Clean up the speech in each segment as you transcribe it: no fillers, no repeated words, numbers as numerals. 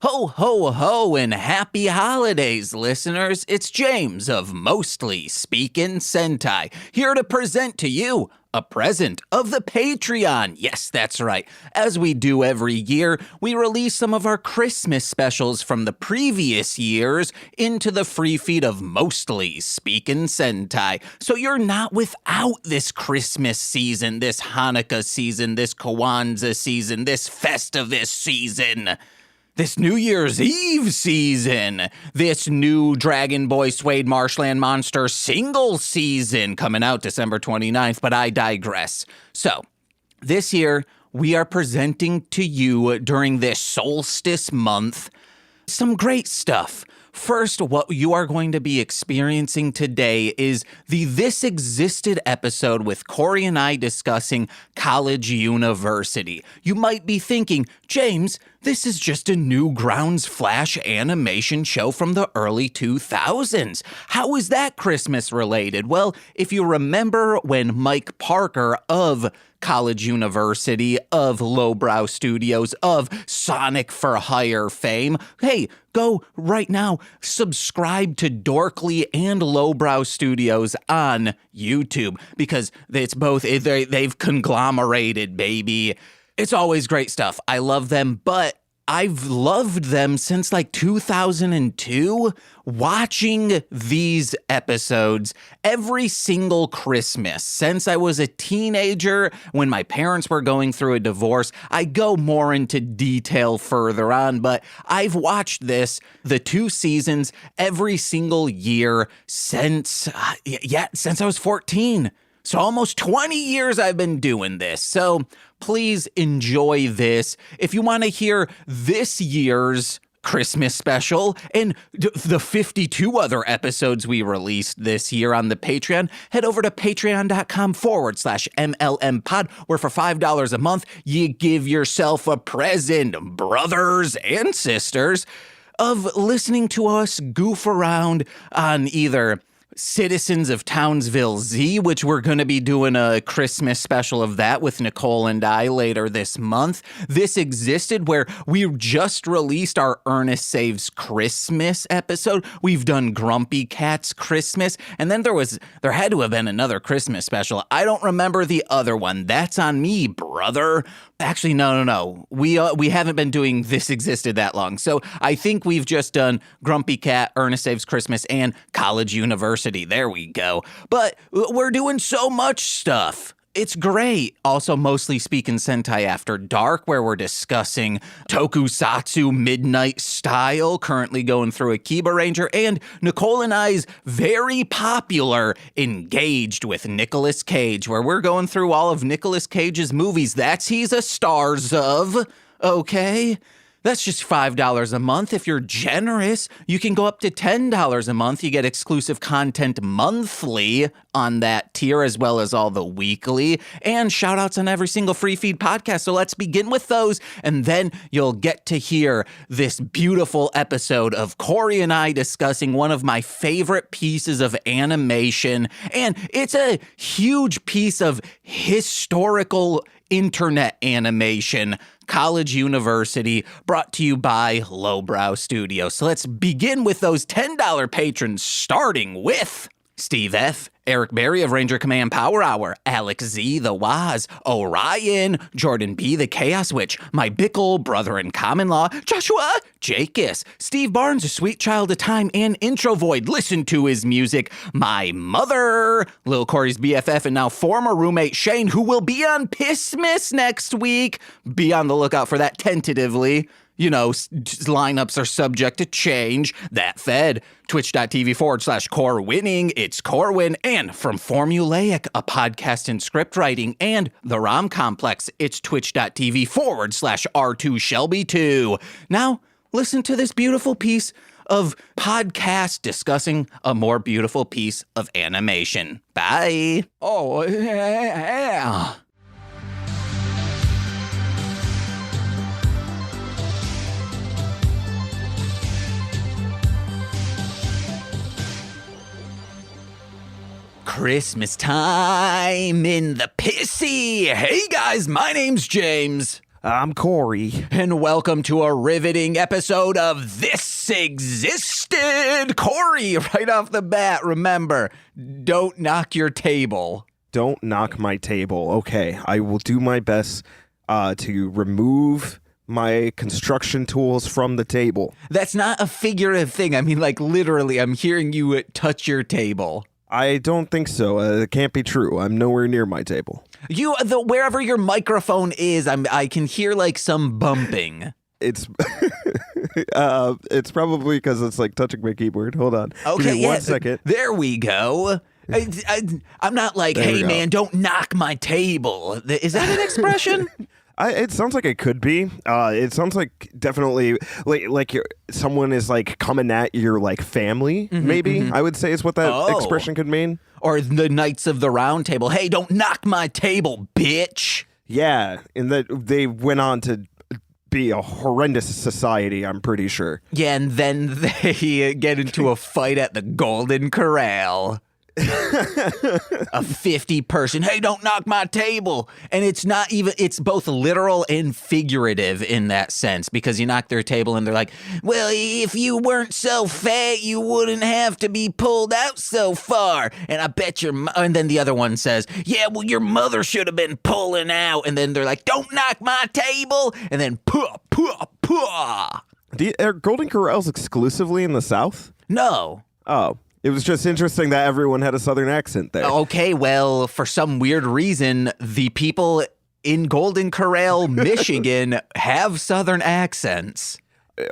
Ho, ho, ho, and happy holidays, listeners. It's James of Mostly Speakin' Sentai, here to present to you a present of the Patreon. Yes, that's right. As we do every year, we release some of our Christmas specials from the previous years into the free feed of Mostly Speakin' Sentai. So you're not without this Christmas season, this Hanukkah season, this Kwanzaa season, this Festivus season. This New Year's Eve season, this new Dragon Boy Suede Marshland Monster single season coming out December 29th, but I digress. So, this year, we are presenting to you during this solstice month some great stuff. First, what you are going to be experiencing today is the This Existed episode with Corey and I discussing College University. You might be thinking, James, this is just a Newgrounds Flash animation show from the early 2000s. How is that Christmas related? Well, if you remember when Mike Parker of College University, of Lowbrow Studios, of Sonic for Hire fame, hey, go right now, subscribe to Dorkly and Lowbrow Studios on YouTube, because it's both, they've conglomerated, baby. It's always great stuff. I love them, but I've loved them since like 2002, watching these episodes every single Christmas. Since I was a teenager, when my parents were going through a divorce, I go more into detail further on, but I've watched this, the 2 seasons, every single year since I was 14. So almost 20 years I've been doing this. So please enjoy this. If you want to hear this year's Christmas special and the 52 other episodes we released this year on the Patreon, head over to patreon.com/MLM pod, where for $5 a month, you give yourself a present, brothers and sisters, of listening to us goof around on either Citizens of Townsville Z, which we're going to be doing a Christmas special of that with Nicole and I later this month. This Existed, where we just released our Ernest Saves Christmas episode. We've done Grumpy Cat's Christmas, and then there had to have been another Christmas special. I don't remember the other one. That's on me, brother. Actually, no. We haven't been doing This Existed that long. So I think we've just done Grumpy Cat, Ernest Saves Christmas, and College University. There we go. But we're doing so much stuff. It's great. Also, Mostly Speakin' Sentai After Dark, where we're discussing Tokusatsu Midnight Style, currently going through Akiba Ranger, and Nicole and I's very popular Engaged with Nicolas Cage, where we're going through all of Nicolas Cage's movies he's a stars of, okay? That's just $5 a month. If you're generous, you can go up to $10 a month. You get exclusive content monthly on that tier, as well as all the weekly, and shout outs on every single free feed podcast. So let's begin with those, and then you'll get to hear this beautiful episode of Corey and I discussing one of my favorite pieces of animation. And it's a huge piece of historical internet animation, College University, brought to you by Lowbrow Studios. So let's begin with those $10 patrons, starting with Steve F., Eric Berry of Ranger Command Power Hour, Alex Z, the Waz, Orion, Jordan B, the Chaos Witch, my Bickle, brother in common law, Joshua, Jakis, Steve Barnes, a sweet child of time, and Intro Void. Listen to his music. My mother, Lil Corey's BFF, and now former roommate Shane, who will be on Pissmas next week. Be on the lookout for that tentatively. You know, lineups are subject to change. That fed. Twitch.tv/Corwinning. It's Corwin. And from Formulaic, a podcast in script writing, and the ROM Complex, it's Twitch.tv/R2Shelby2. Now, listen to this beautiful piece of podcast discussing a more beautiful piece of animation. Bye. Oh, yeah. Christmas time in the pissy. Hey guys, my name's James. I'm Corey. And welcome to a riveting episode of This Existed. Corey, right off the bat, remember, don't knock your table. Don't knock my table. Okay, I will do my best to remove my construction tools from the table. That's not a figurative thing. I mean, like, literally, I'm hearing you touch your table. I don't think so. It can't be true. I'm nowhere near my table. Wherever your microphone is, I can hear like some bumping. It's it's probably because it's like touching my keyboard. Hold on. Okay, Give me 1 second. There we go. I'm not like, hey man, don't knock my table. Is that an expression? It sounds like it could be. It sounds like definitely like someone is like coming at your like family. Maybe I would say is what that expression could mean. Or the Knights of the Round Table. Hey, don't knock my table, bitch. Yeah, and that they went on to be a horrendous society, I'm pretty sure. Yeah, and then they get into a fight at the Golden Corral. A 50-person, hey, don't knock my table. And it's not even, it's both literal and figurative in that sense, because you knock their table and they're like, well, if you weren't so fat, you wouldn't have to be pulled out so far. And I bet and then the other one says, yeah, well, your mother should have been pulling out. And then they're like, don't knock my table. And then puh. Are Golden Corrals exclusively in the South? No. Oh. It was just interesting that everyone had a Southern accent there. Okay, well, for some weird reason, the people in Golden Corral, Michigan, have Southern accents.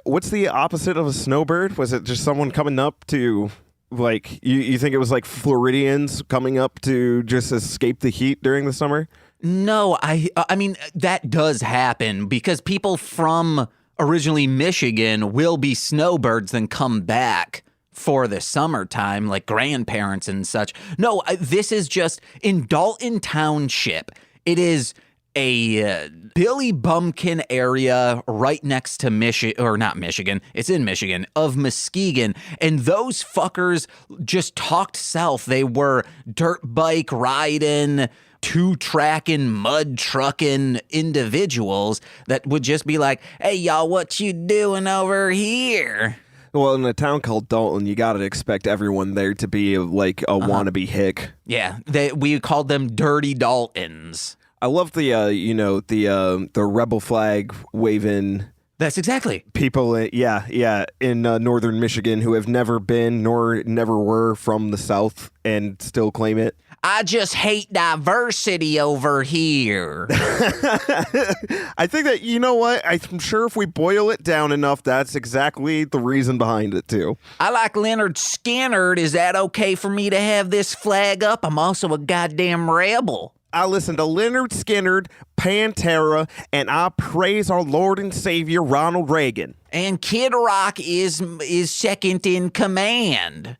What's the opposite of a snowbird? Was it just someone coming up to, like, you think it was like Floridians coming up to just escape the heat during the summer? No, I mean, that does happen because people from originally Michigan will be snowbirds and come back for the summertime, like grandparents and such. No, this is just in Dalton Township. It is a Billy Bumpkin area right next to it's in Michigan, of Muskegon. And those fuckers just talked south. They were dirt bike riding, two-tracking, mud trucking individuals that would just be like, hey, y'all, what you doing over here? Well, in a town called Dalton, you got to expect everyone there to be like a wannabe hick. Yeah, we called them Dirty Daltons. I love the rebel flag waving. That's exactly. People, in northern Michigan who have never been nor never were from the South and still claim it. I just hate diversity over here. I think that, you know what? I'm sure if we boil it down enough, that's exactly the reason behind it, too. I like Leonard Skinner. Is that okay for me to have this flag up? I'm also a goddamn rebel. I listen to Leonard Skinner, Pantera, and I praise our Lord and Savior, Ronald Reagan. And Kid Rock is second in command.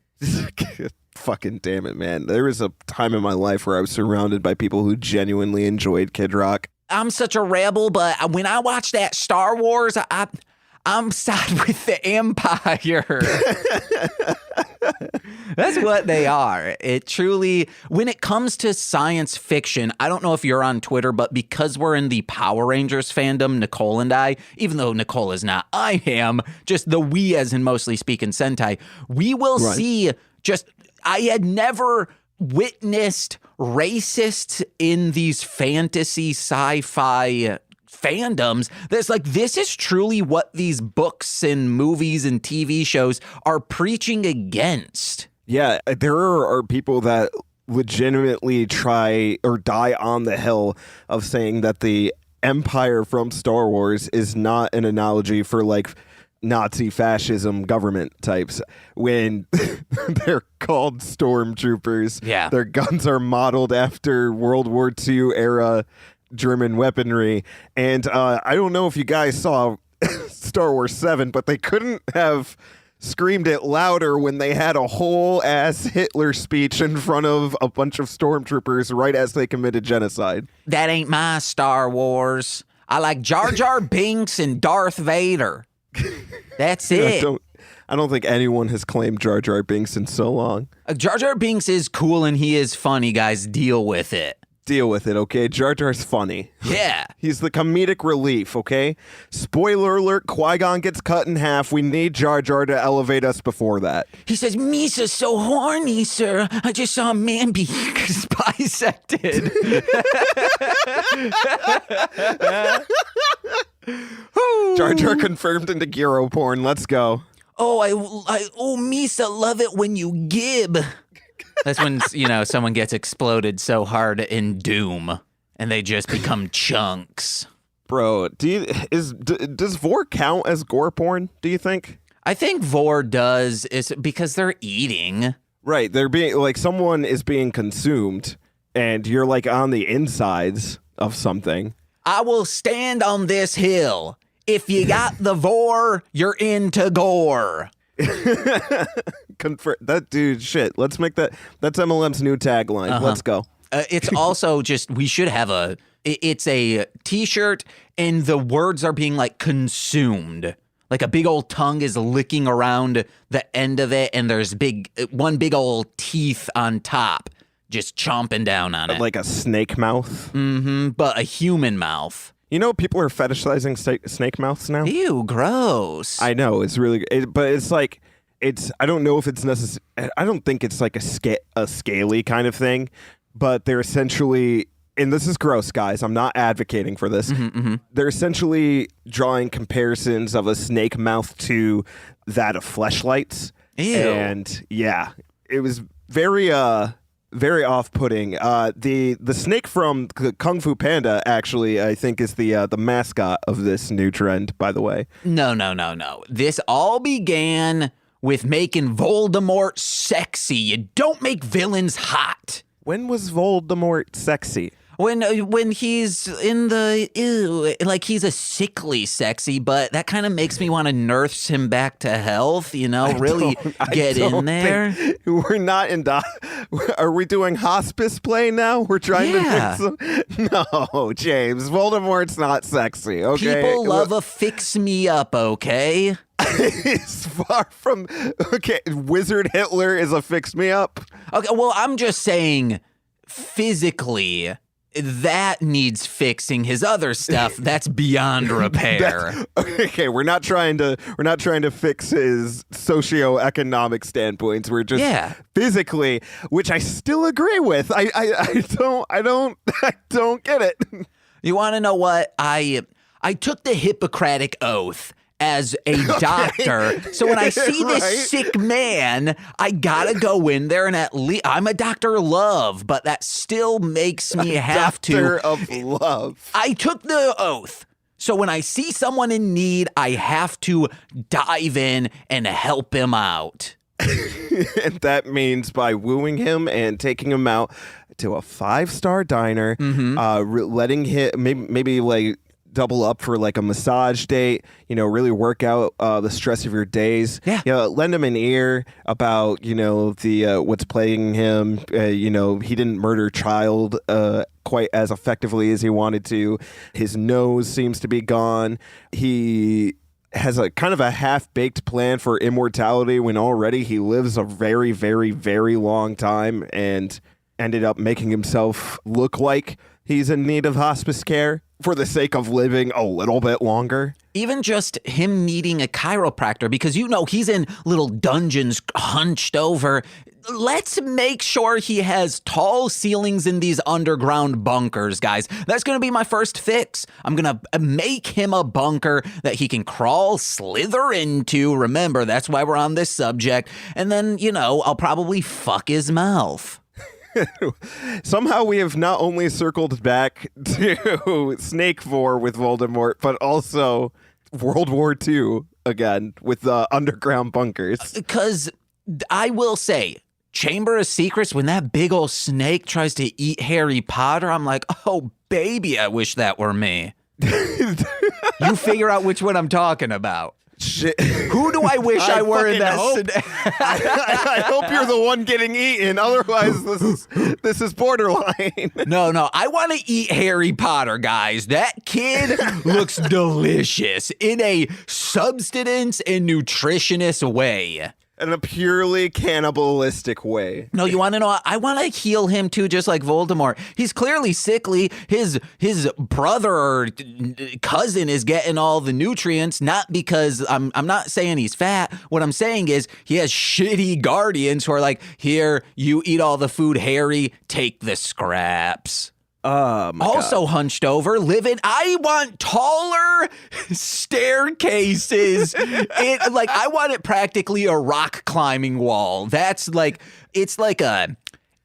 Fucking damn it, man. There was a time in my life where I was surrounded by people who genuinely enjoyed Kid Rock. I'm such a rebel, but when I watch that Star Wars, I'm side with the Empire. That's what they are. It truly, when it comes to science fiction, I don't know if you're on Twitter, but because we're in the Power Rangers fandom, Nicole and I, even though Nicole is not, I am, just the we as in mostly speaking Sentai, we will see just, I had never witnessed racists in these fantasy sci-fi fandoms that's like, this is truly what these books and movies and TV shows are preaching against. Yeah, there are people that legitimately try or die on the hill of saying that the Empire from Star Wars is not an analogy for like Nazi fascism government types when they're called stormtroopers. Yeah. Their guns are modeled after World War II era German weaponry. And I don't know if you guys saw Star Wars 7, but they couldn't have screamed it louder when they had a whole ass Hitler speech in front of a bunch of stormtroopers right as they committed genocide. That ain't my Star Wars. I like Jar Jar Binks and Darth Vader. That's it. I don't think anyone has claimed Jar Jar Binks in so long. Jar Jar Binks is cool and he is funny, guys. Deal with it. deal with it, okay? Jar Jar's funny. Yeah. He's the comedic relief, okay? Spoiler alert, Qui-Gon gets cut in half. We need Jar Jar to elevate us before that. He says, Misa's so horny, sir. I just saw a man be bisected. Jar Jar confirmed into gyro porn. Let's go. Oh, Misa, love it when you gib. That's when, someone gets exploded so hard in Doom and they just become chunks. Bro, does Vor count as gore porn, do you think? I think Vor does, is because they're eating. Right, they're being, like, someone is being consumed and you're, like, on the insides of something. I will stand on this hill. If you got the Vor, you're into gore. That dude, shit. Let's make that's MLM's new tagline. Let's go. It's also just, we should have it's a t-shirt and the words are being like consumed. Like a big old tongue is licking around the end of it and there's one big old teeth on top just chomping down on it. Like a snake mouth? Mm-hmm, but a human mouth. You know, people are fetishizing snake mouths now. Ew, gross. I know, it's really, but it's like, I don't know if it's necessary. I don't think it's like a scaly kind of thing, but they're essentially, and this is gross, guys. I'm not advocating for this. They're essentially drawing comparisons of a snake mouth to that of fleshlights. Ew. And yeah, it was very off-putting. The snake from Kung Fu Panda actually, I think, is the mascot of this new trend. By the way, no. This all began with making Voldemort sexy. You don't make villains hot. When was Voldemort sexy? When he's in like he's a sickly sexy, but that kind of makes me want to nurse him back to health, really get in there. We're not in are we doing hospice play now? We're trying to fix him? No, James, Voldemort's not sexy, okay? People love a fix me up, okay? It's far from, okay, Wizard Hitler is a fix me up. Okay, well, I'm just saying physically that needs fixing. His other stuff, that's beyond repair. Okay, we're not trying to fix his socioeconomic standpoints. We're just physically, which I still agree with. I don't get it. You want to know what? I took the Hippocratic Oath as a doctor. So when I see this sick man, I gotta go in there and at least, I'm a Dr. Love, but that still makes me have to. Doctor of Love. I took the oath. So when I see someone in need, I have to dive in and help him out. And that means by wooing him and taking him out to a 5-star diner, letting him maybe like double up for like a massage date, really work out the stress of your days. Lend him an ear about, the what's plaguing him. He didn't murder child quite as effectively as he wanted to. His nose seems to be gone. He has a kind of a half-baked plan for immortality when already he lives a very, very, very long time and ended up making himself look like he's in need of hospice care for the sake of living a little bit longer. Even just him needing a chiropractor because, he's in little dungeons hunched over. Let's make sure he has tall ceilings in these underground bunkers, guys. That's going to be my first fix. I'm going to make him a bunker that he can crawl, slither into. Remember, that's why we're on this subject. And then, I'll probably fuck his mouth. Somehow we have not only circled back to Snake Vor with Voldemort, but also World War II again with the underground bunkers. Because I will say, Chamber of Secrets, when that big old snake tries to eat Harry Potter, I'm like, oh, baby, I wish that were me. You figure out which one I'm talking about. Shit. Who do I wish I were in that? I hope you're the one getting eaten. Otherwise, this is borderline. No. I want to eat Harry Potter, guys. That kid looks delicious in a substance and nutritionist way. In a purely cannibalistic way. No, you want to know? I want to heal him too, just like Voldemort. He's clearly sickly. His brother or cousin is getting all the nutrients, not because I'm not saying he's fat. What I'm saying is he has shitty guardians who are like, here, you eat all the food, Harry, take the scraps. Also God. hunched over, living. I want taller staircases. I want it practically a rock climbing wall. That's like, it's like a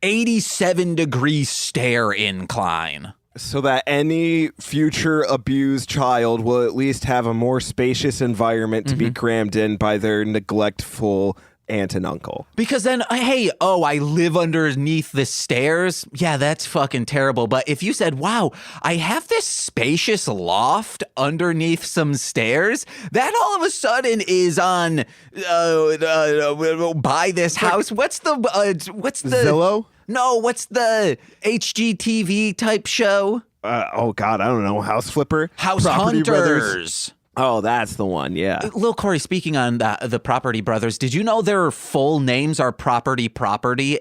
87-degree stair incline. So that any future abused child will at least have a more spacious environment to be crammed in by their neglectful aunt and uncle. Because then, hey, I live underneath the stairs. Yeah, that's fucking terrible. But if you said, wow, I have this spacious loft underneath some stairs, that all of a sudden is on buy this house. What's the Zillow? No, what's the HGTV type show? Oh God, I don't know. House Flipper? House Property Brothers? Hunters. Oh, that's the one, yeah. Lil Corey, speaking on the Property Brothers, did you know their full names are Property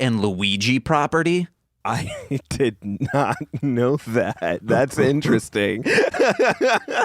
and Luigi Property? I did not know that. That's interesting.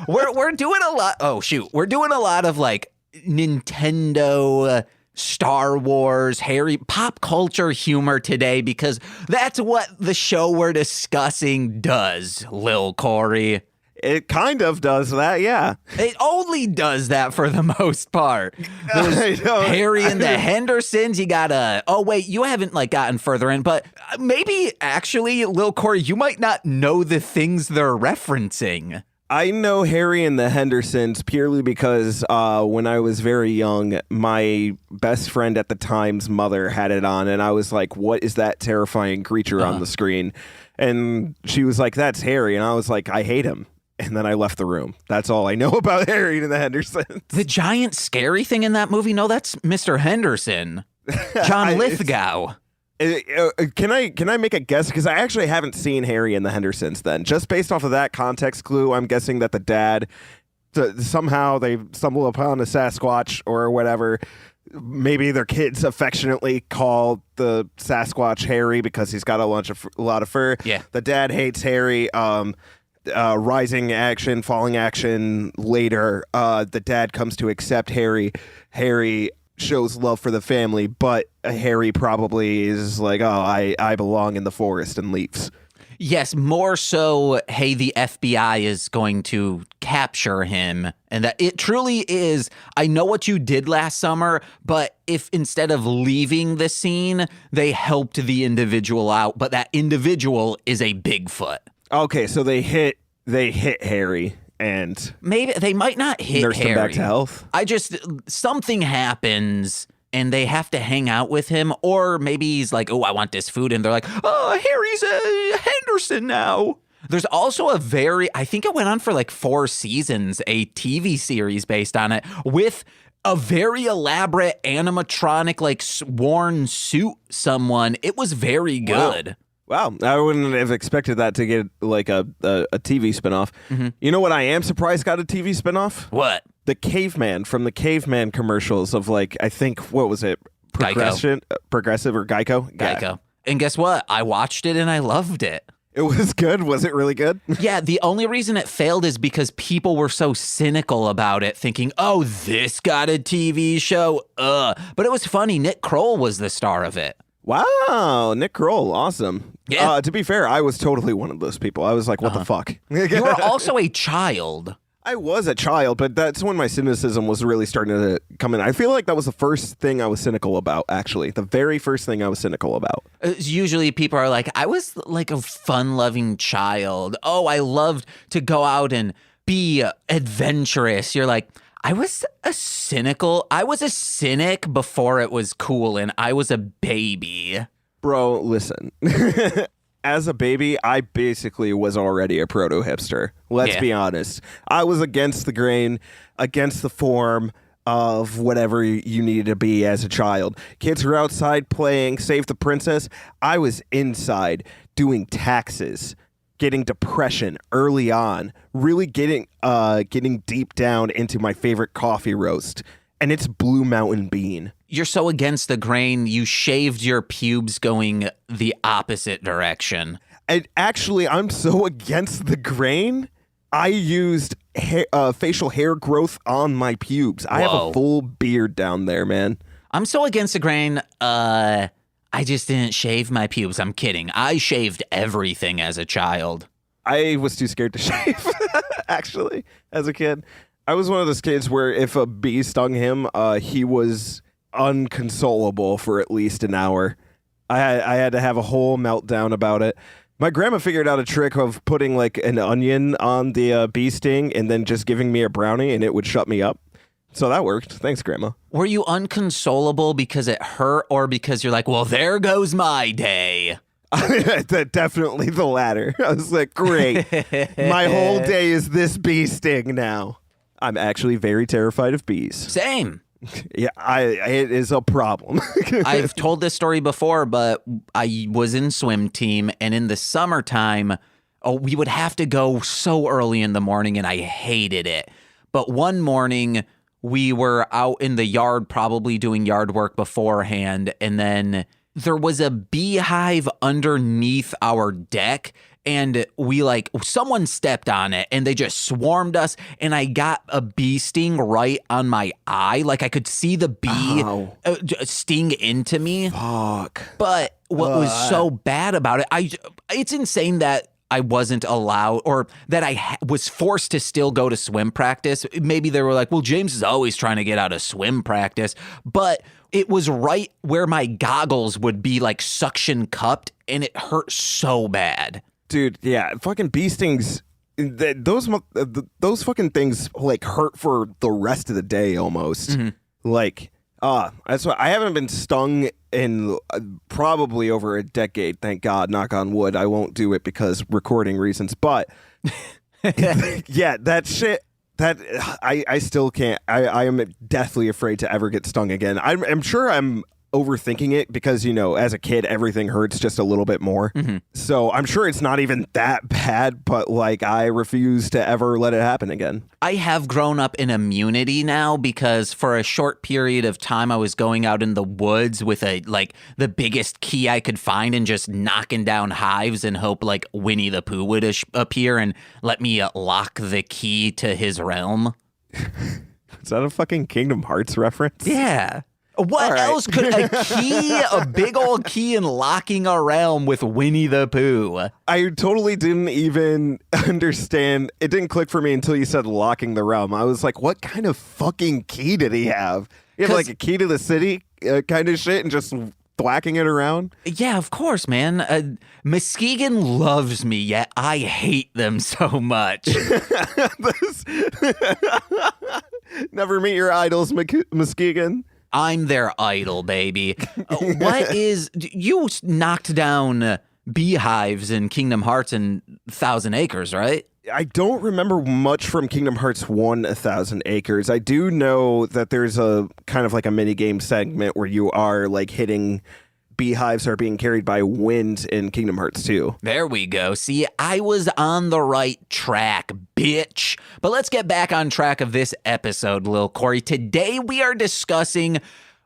We're doing a lot. Oh, shoot. We're doing a lot of like Nintendo, Star Wars, Harry, pop culture humor today because that's what the show we're discussing does, Lil Corey. It kind of does that, yeah. It only does that for the most part. There's Harry and the Hendersons. You gotta. Oh wait, you haven't like gotten further in, but maybe actually, Lil Corey, you might not know the things they're referencing. I know Harry and the Hendersons purely because when I was very young, my best friend at the time's mother had it on, and I was like, what is that terrifying creature on the screen? And she was like, that's Harry. And I was like, I hate him. And then I left the room. That's all I know about Harry and the Hendersons. The giant scary thing in that movie? No, that's Mr. Henderson. John Lithgow. Can I make a guess? Because I actually haven't seen Harry and the Hendersons then. Just based off of that context clue, I'm guessing that the dad, somehow they stumble upon a Sasquatch or whatever. Maybe their kids affectionately call the Sasquatch Harry because he's got a lot of fur. Yeah. The dad hates Harry. Rising action, falling action later. The dad comes to accept Harry. Harry shows love for the family, but Harry probably is like, oh, I belong in the forest and leaves. Yes, more so, hey, the FBI is going to capture him. And that it truly is, I know what you did last summer, but if instead of leaving the scene, they helped the individual out, but that individual is a Bigfoot. Okay, so they hit Harry and maybe they might not hit nursed Harry. him back to health. Something happens and they have to hang out with him, or maybe he's like, oh, I want this food, and they're like, oh, Harry's a Henderson now. There's also I think it went on for like 4 seasons, a TV series based on it with a very elaborate animatronic, like worn suit someone. It was very good. Wow, I wouldn't have expected that to get like a TV spinoff. Mm-hmm. You know what I am surprised got a TV spinoff? What? The Caveman from the Caveman commercials of like, I think, what was it? Progressive or Geico? Geico. And guess what? I watched it and I loved it. It was good? Was it really good? Yeah, the only reason it failed is because people were so cynical about it, thinking, oh, this got a TV show? But it was funny. Nick Kroll was the star of it. Wow, Nick Kroll, awesome. Yeah. To be fair, I was totally one of those people. I was like, what the fuck? You were also a child. I was a child, but that's when my cynicism was really starting to come in. I feel like that was the first thing I was cynical about, actually. The very first thing I was cynical about. Usually people are like, I was like a fun-loving child. Oh, I loved to go out and be adventurous. You're like, I was a cynic before it was cool, and I was a baby. Bro, listen. As a baby, I basically was already a proto-hipster. Let's be honest. I was against the grain, against the form of whatever you needed to be as a child. Kids were outside playing Save the Princess. I was inside doing taxes, getting depression early on, really getting deep down into my favorite coffee roast. and it's Blue Mountain Bean. You're so against the grain, you shaved your pubes going the opposite direction. And actually, I'm so against the grain, I used facial hair growth on my pubes. I have a full beard down there, man. I'm so against the grain, I just didn't shave my pubes. I'm kidding. I shaved everything as a child. I was too scared to shave, actually, as a kid. I was one of those kids where if a bee stung him, he was unconsolable for at least an hour. I had to have a whole meltdown about it. My grandma figured out a trick of putting like an onion on the bee sting and then just giving me a brownie and it would shut me up. So that worked. Thanks, Grandma. Were you unconsolable because it hurt or because you're like, well, there goes my day? Definitely the latter. I was like, great. My whole day is this bee sting now. I'm actually very terrified of bees. Same. Yeah, it is a problem. I've told this story before, but I was in swim team, and in the summertime, we would have to go so early in the morning, and I hated it. But one morning, we were out in the yard probably doing yard work beforehand, and then there was a beehive underneath our deck, and someone stepped on it and they just swarmed us, and I got a bee sting right on my eye. Like I could see the bee sting into me. Fuck. But what was so bad about it, it's insane that I wasn't allowed, or that I was forced to still go to swim practice. Maybe they were like, well, James is always trying to get out of swim practice, but it was right where my goggles would be like suction cupped, and it hurt so bad. Dude, yeah, fucking bee stings, those fucking things like hurt for the rest of the day almost. Mm-hmm. Like, that's why I haven't been stung in probably over a decade. Thank God, knock on wood. I won't do it because recording reasons. But yeah, that shit. That I still can't. I am deathly afraid to ever get stung again. I'm sure I'm overthinking it because, as a kid, everything hurts just a little bit more. Mm-hmm. So I'm sure it's not even that bad, but I refuse to ever let it happen again. I have grown up in immunity now because for a short period of time, I was going out in the woods with the biggest key I could find and just knocking down hives and hope Winnie the Pooh would appear and let me lock the key to his realm. Is that a fucking Kingdom Hearts reference? Yeah. What else could a big old key and locking a realm with Winnie the Pooh? I totally didn't even understand. It didn't click for me until you said locking the realm. I was like, what kind of fucking key did he have? You have a key to the city kind of shit and just thwacking it around? Yeah, of course, man. Muskegon loves me, yet I hate them so much. Never meet your idols, Muskegon. I'm their idol, baby. You knocked down beehives in Kingdom Hearts and 1,000 Acres, right? I don't remember much from Kingdom Hearts 1, 1,000 Acres. I do know that there's a kind of like a mini game segment where you are hitting beehives are being carried by wind in Kingdom Hearts 2. There we go. See, I was on the right track, bitch. But let's get back on track of this episode, Lil Corey. Today we are discussing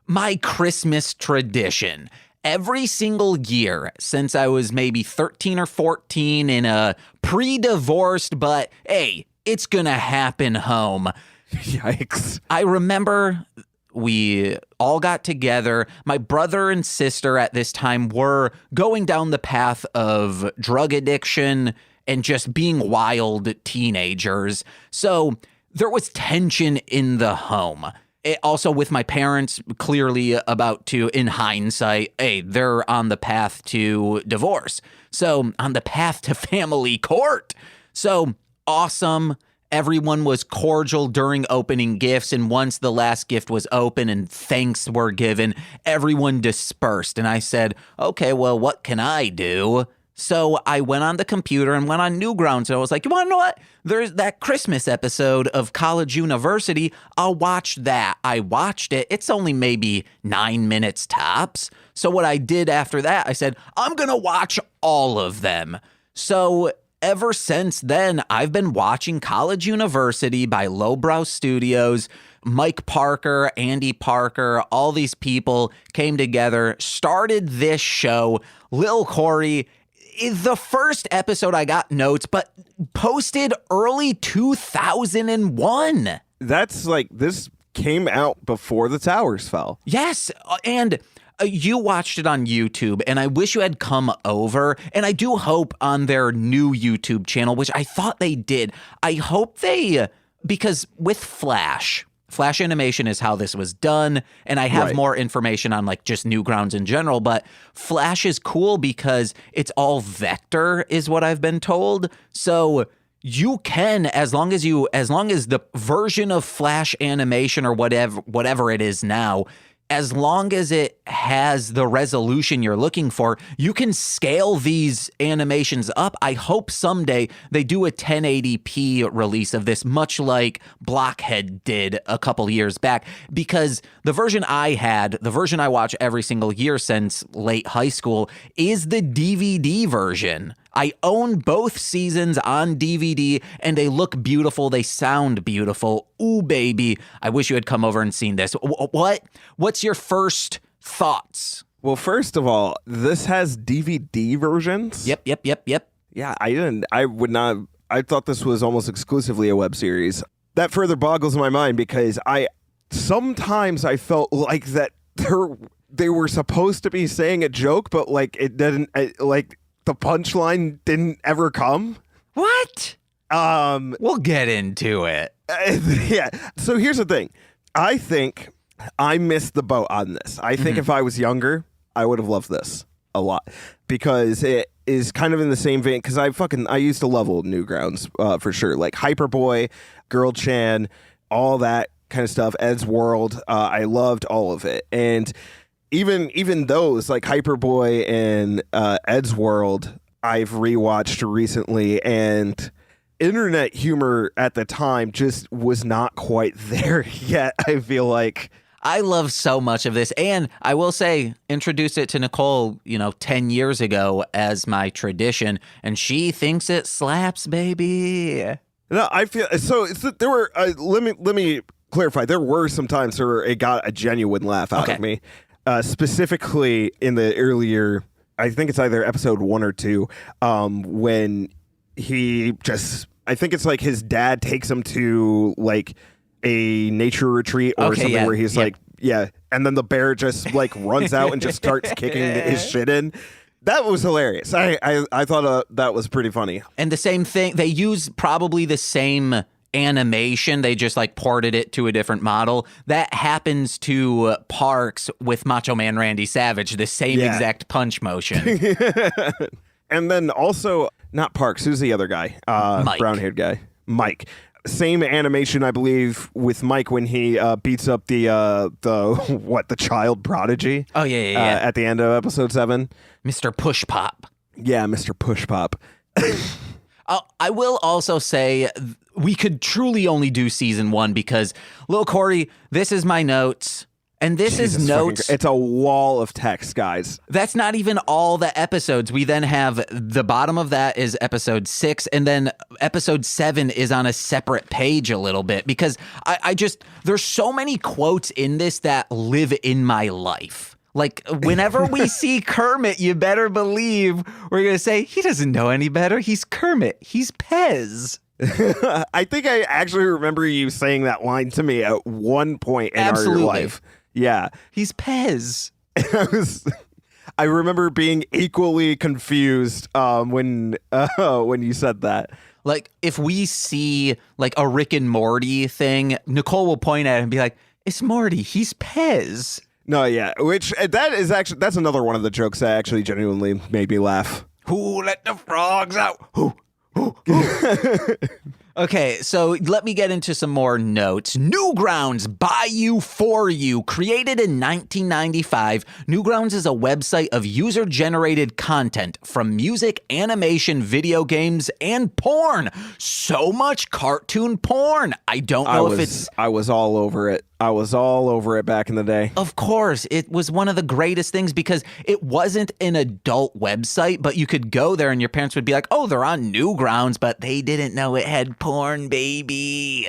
my Christmas tradition. Every single year since I was maybe 13 or 14 in a pre-divorced, but hey, it's gonna happen home. Yikes. I remember we all got together. My brother and sister at this time were going down the path of drug addiction and just being wild teenagers. So there was tension in the home. Also with my parents clearly about to, in hindsight, hey, they're on the path to divorce. So on the path to family court. So awesome. Everyone was cordial during opening gifts, and once the last gift was open and thanks were given, everyone dispersed. And I said, okay, well, what can I do? So I went on the computer and went on Newgrounds, and I was like, you want to know what? There's that Christmas episode of College University. I'll watch that. I watched it. It's only maybe 9 minutes tops. So what I did after that, I said, I'm going to watch all of them. So ever since then, I've been watching College University by Lowbrow Studios Mike Parker, Andy Parker, all these people came together, started this show. Lil Corey, the first episode I got notes, but posted early 2001. That's like, this came out before the towers fell. Yes, and you watched it on YouTube, and I wish you had come over, and I do hope on their new YouTube channel, which I thought they did, I hope because with Flash animation is how this was done, and I have more information on like just Newgrounds in general, but Flash is cool because it's all vector is what I've been told, so you can, as long as the version of Flash animation or whatever it is now, as long as it has the resolution you're looking for, you can scale these animations up. I hope someday they do a 1080p release of this, much like Blockhead did a couple years back, because the version I watch every single year since late high school, is the DVD version. I own both seasons on DVD, and they look beautiful. They sound beautiful. Ooh, baby. I wish you had come over and seen this. What's your first thoughts? Well, first of all, this has DVD versions. Yep. Yeah, I thought this was almost exclusively a web series. That further boggles my mind because sometimes I felt like that they were supposed to be saying a joke, but like it didn't, the punchline didn't ever come. What? We'll get into it. Yeah. So here's the thing. I think I missed the boat on this. I think if I was younger, I would have loved this a lot because it is kind of in the same vein. Because I used to love old Newgrounds for sure. Like Hyperboy, Girl Chan, all that kind of stuff. Ed's World. I loved all of it. And even those like Hyperboy and Ed's World, I've rewatched recently, and internet humor at the time just was not quite there yet. I feel like I love so much of this, and I will say, introduced it to Nicole, 10 years ago as my tradition, and she thinks it slaps, baby. No, I feel so. There were let me clarify. There were some times where it got a genuine laugh out of me. Specifically in the earlier, I think it's either episode 1 or 2, when I think it's like his dad takes him to like a nature retreat or something where he's like, and then the bear just like runs out and just starts kicking his shit in. That was hilarious. I thought that was pretty funny. And the same thing, they use probably the same animation, they just like ported it to a different model. That happens to Parks with Macho Man Randy Savage, the same exact punch motion. And then also, not Parks, who's the other guy? Mike. Brown-haired guy. Mike. Same animation, I believe, with Mike when he beats up the child prodigy. Oh, yeah. At the end of episode 7. Mr. Push Pop. Yeah, Mr. Push Pop. I will also say we could truly only do season 1 because, Lil Corey, this is my notes. And this is notes. It's a wall of text, guys. That's not even all the episodes. We then have the bottom of that is episode 6, and then episode 7 is on a separate page a little bit because there's so many quotes in this that live in my life. Like, whenever we see Kermit, you better believe we're going to say, he doesn't know any better. He's Kermit. He's Pez. I think I actually remember you saying that line to me at one point in our life. Yeah. He's Pez. I remember being equally confused when you said that. Like, if we see, like, a Rick and Morty thing, Nicole will point at it and be like, it's Morty. He's Pez. No, yeah, that's another one of the jokes that actually genuinely made me laugh. Who let the frogs out? Who? Okay, so let me get into some more notes. Newgrounds, by you, for you. Created in 1995, Newgrounds is a website of user-generated content from music, animation, video games, and porn. So much cartoon porn. I don't know if it's... I was all over it. I was all over it back in the day. Of course. It was one of the greatest things because it wasn't an adult website, but you could go there and your parents would be like, oh, they're on Newgrounds, but they didn't know it had porn, baby.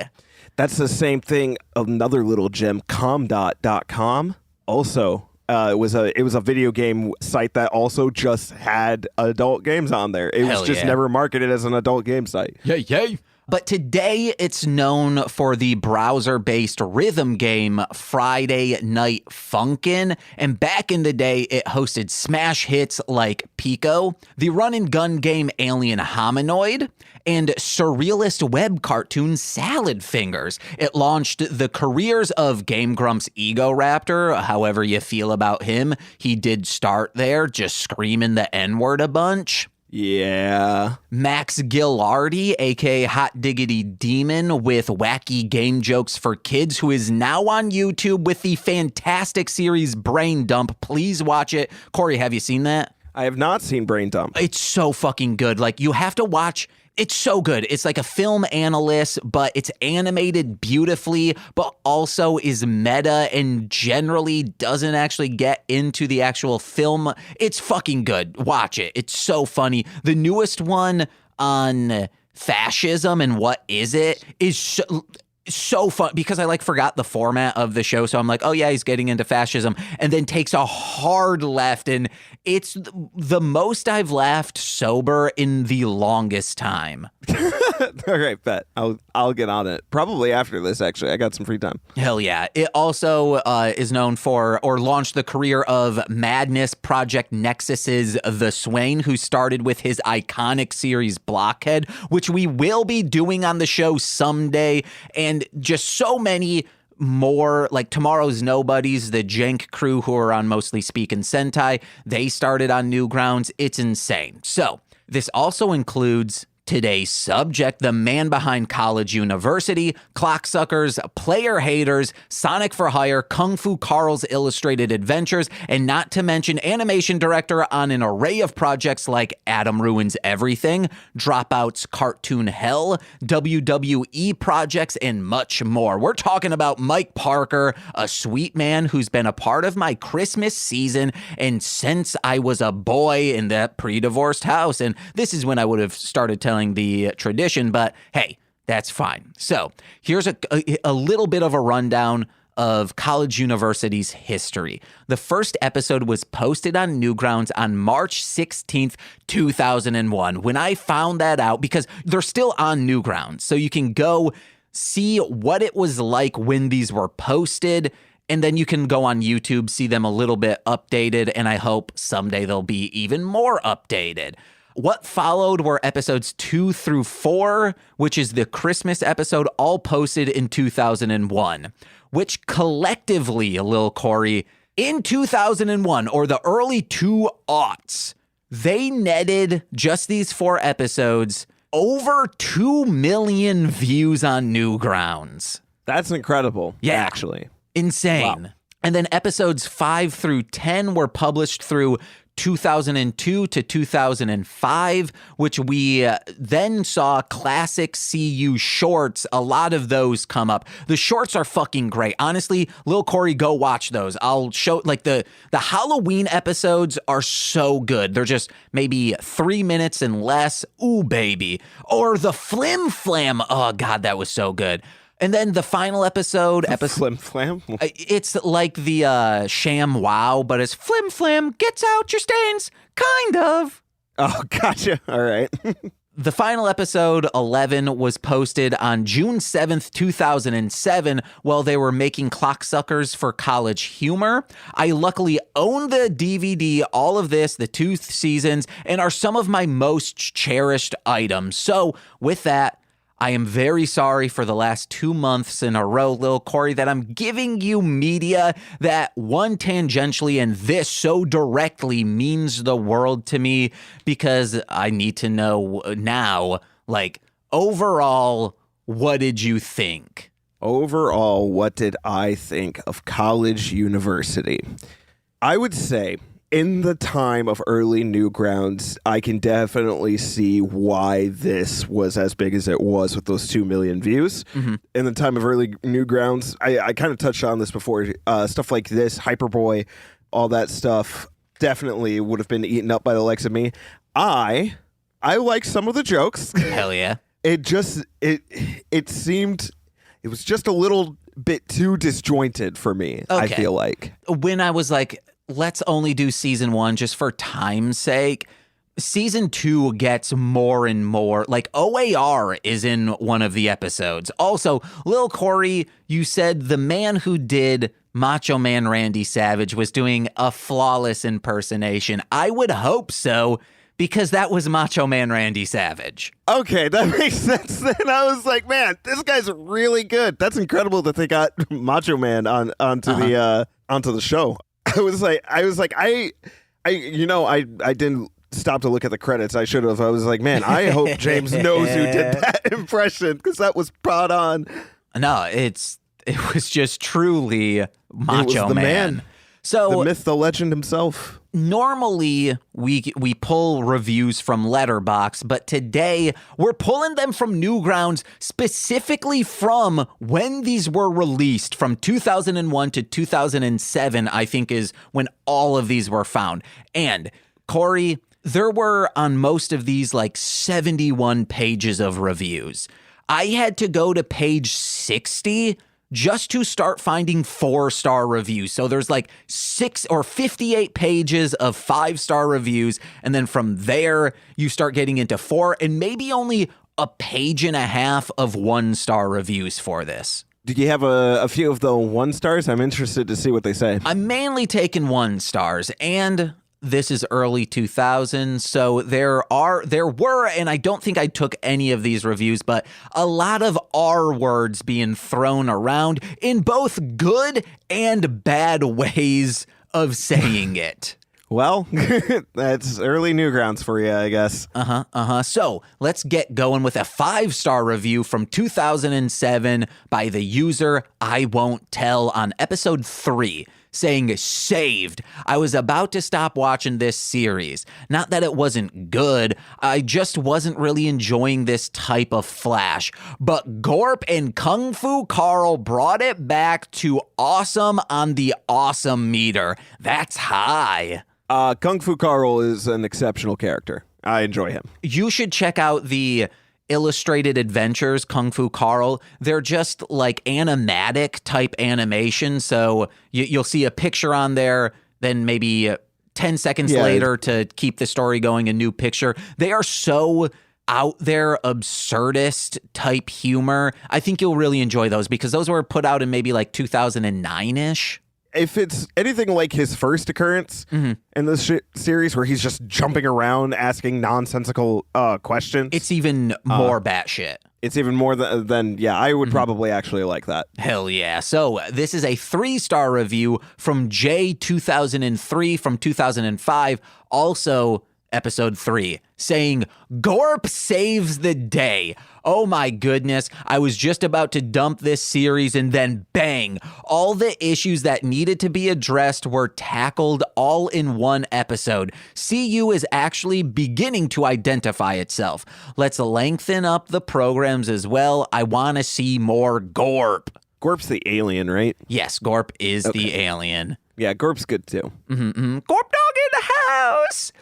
That's the same thing. Another little gem, comdot.com. Also, it was a video game site that also just had adult games on there. It was just never marketed as an adult game site. Yay. But today it's known for the browser-based rhythm game Friday Night Funkin', and back in the day it hosted smash hits like Pico, the run-and-gun game Alien Hominoid, and surrealist web cartoon Salad Fingers. It launched the careers of Game Grumps Ego Raptor, however you feel about him. He did start there, just screaming the N-word a bunch. Yeah. Max Gillardi, aka Hot Diggity Demon, with wacky game jokes for kids, who is now on YouTube with the fantastic series Brain Dump. Please watch it. Corey, have you seen that? I have not seen Brain Dump. It's so fucking good. Like, you have to watch. It's so good. It's like a film analyst, but it's animated beautifully, but also is meta and generally doesn't actually get into the actual film. It's fucking good. Watch it. It's so funny. The newest one on fascism and what is it is so fun, because I forgot the format of the show. So I'm like, oh yeah, he's getting into fascism, and then takes a hard left. And it's the most I've laughed sober in the longest time. All right, bet. I'll get on it. Probably after this, actually. I got some free time. Hell yeah. It also is known for, or launched the career of Madness Project Nexus's The Swain, who started with his iconic series Blockhead, which we will be doing on the show someday. And just so many more, like Tomorrow's Nobodies, the Jank crew who are on mostly Speak and Sentai, they started on Newgrounds. It's insane. So this also includes today's subject, the man behind College University, Clocksuckers, Player Haters, Sonic for Hire, Kung Fu Carl's Illustrated Adventures, and not to mention animation director on an array of projects like Adam Ruins Everything, Dropout's Cartoon Hell, WWE projects, and much more. We're talking about Mike Parker, a sweet man who's been a part of my Christmas season and since I was a boy in that pre-divorced house. And this is when I would have started telling the tradition, but hey, that's fine. So here's a little bit of a rundown of College University's history. The first episode was posted on Newgrounds on March 16th, 2001. When I found that out, because they're still on Newgrounds, so you can go see what it was like when these were posted, and then you can go on YouTube, see them a little bit updated, and I hope someday they'll be even more updated. What followed were episodes 2 through 4, which is the Christmas episode, all posted in 2001, which collectively, Lil Corey, in 2001, or the early 2000s, they netted just these 4 episodes over 2 million views on Newgrounds. That's incredible. Yeah. Actually. Insane. Wow. And then episodes 5 through 10 were published through 2002 to 2005, which we then saw classic CU shorts. A lot of those come up. The shorts are fucking great. Honestly, Lil Corey, go watch those. I'll show, like, the Halloween episodes are so good. They're just maybe 3 minutes and less. Ooh, baby. Or the Flim Flam. Oh, God, that was so good. And then the final episode... Flim Flam? It's like the Sham Wow, but it's Flim Flam gets out your stains, kind of. Oh, gotcha. All right. The final episode, 11, was posted on June 7th, 2007, while they were making Clocksuckers for College Humor. I luckily own the DVD, all of this, the 2 seasons, and are some of my most cherished items. So, with that, I am very sorry for the last 2 months in a row, Lil Corey, that I'm giving you media that, one, tangentially, and this so directly means the world to me, because I need to know now, like, overall, what did you think? Overall, what did I think of College University? I would say, in the time of early Newgrounds, I can definitely see why this was as big as it was with those 2 million views. Mm-hmm. In the time of early Newgrounds, I kind of touched on this before. Stuff like this, Hyperboy, all that stuff definitely would have been eaten up by the likes of me. I like some of the jokes. Hell yeah. It seemed... it was just a little bit too disjointed for me, I Okay. feel like. When I was like, let's only do season 1 just for time's sake, season 2 gets more and more. Like, OAR is in one of the episodes. Also, Lil Corey, you said the man who did Macho Man Randy Savage was doing a flawless impersonation. I would hope so, because that was Macho Man Randy Savage. Okay, that makes sense. Then I was like, man, this guy's really good. That's incredible that they got Macho Man onto the show. I didn't stop to look at the credits. I should have. I was like, man, I hope James knows who did that impression, because that was spot on. No, it was just truly Macho the Man. man. So The myth, the legend himself. normally we pull reviews from Letterboxd, but today we're pulling them from Newgrounds, specifically from when these were released, from 2001 to 2007, I think is when all of these were found. And Corey, there were on most of these like 71 pages of reviews. I had to go to page 60 just to start finding 4-star reviews. So there's like 58 pages of 5-star reviews. And then from there, you start getting into 4 and maybe only a page and a half of 1-star reviews for this. Did you have a few of the 1-stars? I'm interested to see what they say. I'm mainly taking 1-stars, and this is early 2000s, so there were, and I don't think I took any of these reviews, but a lot of R words being thrown around in both good and bad ways of saying it. Well, that's early Newgrounds for you, I guess. So let's get going with a 5-star review from 2007 by the user I Won't Tell on episode 3. Saying, saved. I was about to stop watching this series. Not that it wasn't good, I just wasn't really enjoying this type of Flash. But Gorp and Kung Fu Carl brought it back to awesome on the awesome meter. That's high. Kung Fu Carl is an exceptional character. I enjoy him. You should check out the Illustrated Adventures Kung Fu Carl. They're just like animatic type animation, so you'll see a picture on there, then maybe 10 seconds later to keep the story going, a new picture. They are so out there, absurdist type humor. I think you'll really enjoy those, because those were put out in maybe like 2009-ish. If it's anything like his first occurrence in this series, where he's just jumping around asking nonsensical questions, It's even more batshit. it's even more than I would probably actually like that. Hell yeah. So this is a 3-star review from J2003 from 2005, also episode 3, saying, Gorp saves the day. Oh my goodness, I was just about to dump this series and then bang, all the issues that needed to be addressed were tackled all in one episode. CU is actually beginning to identify itself. Let's lengthen up the programs as well. I want to see more Gorp. Gorp's the alien, right? Yes, Gorp is the alien. Yeah, Gorp's good too. Gorp dog in the house!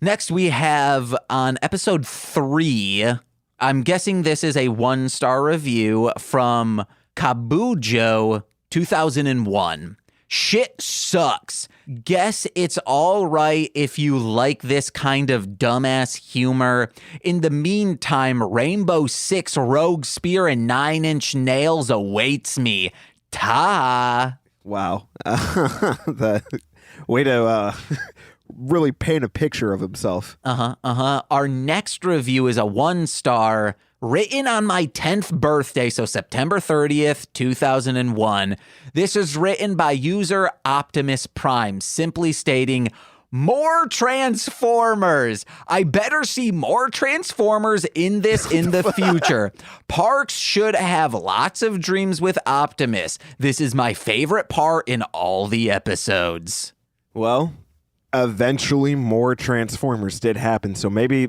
Next, we have on episode 3, I'm guessing this is a 1-star review from Kabujo 2001. Shit sucks. Guess it's all right if you like this kind of dumbass humor. In the meantime, Rainbow Six Rogue Spear and 9-inch nails awaits me. Ta. Wow. The way to really paint a picture of himself. Our next review is a 1-star, written on my 10th birthday, so September 30th, 2001. This is written by user Optimus Prime, simply stating, more Transformers. I better see more Transformers in this in the future. Parks should have lots of dreams with Optimus. This is my favorite part in all the episodes. Well, eventually more Transformers did happen. So maybe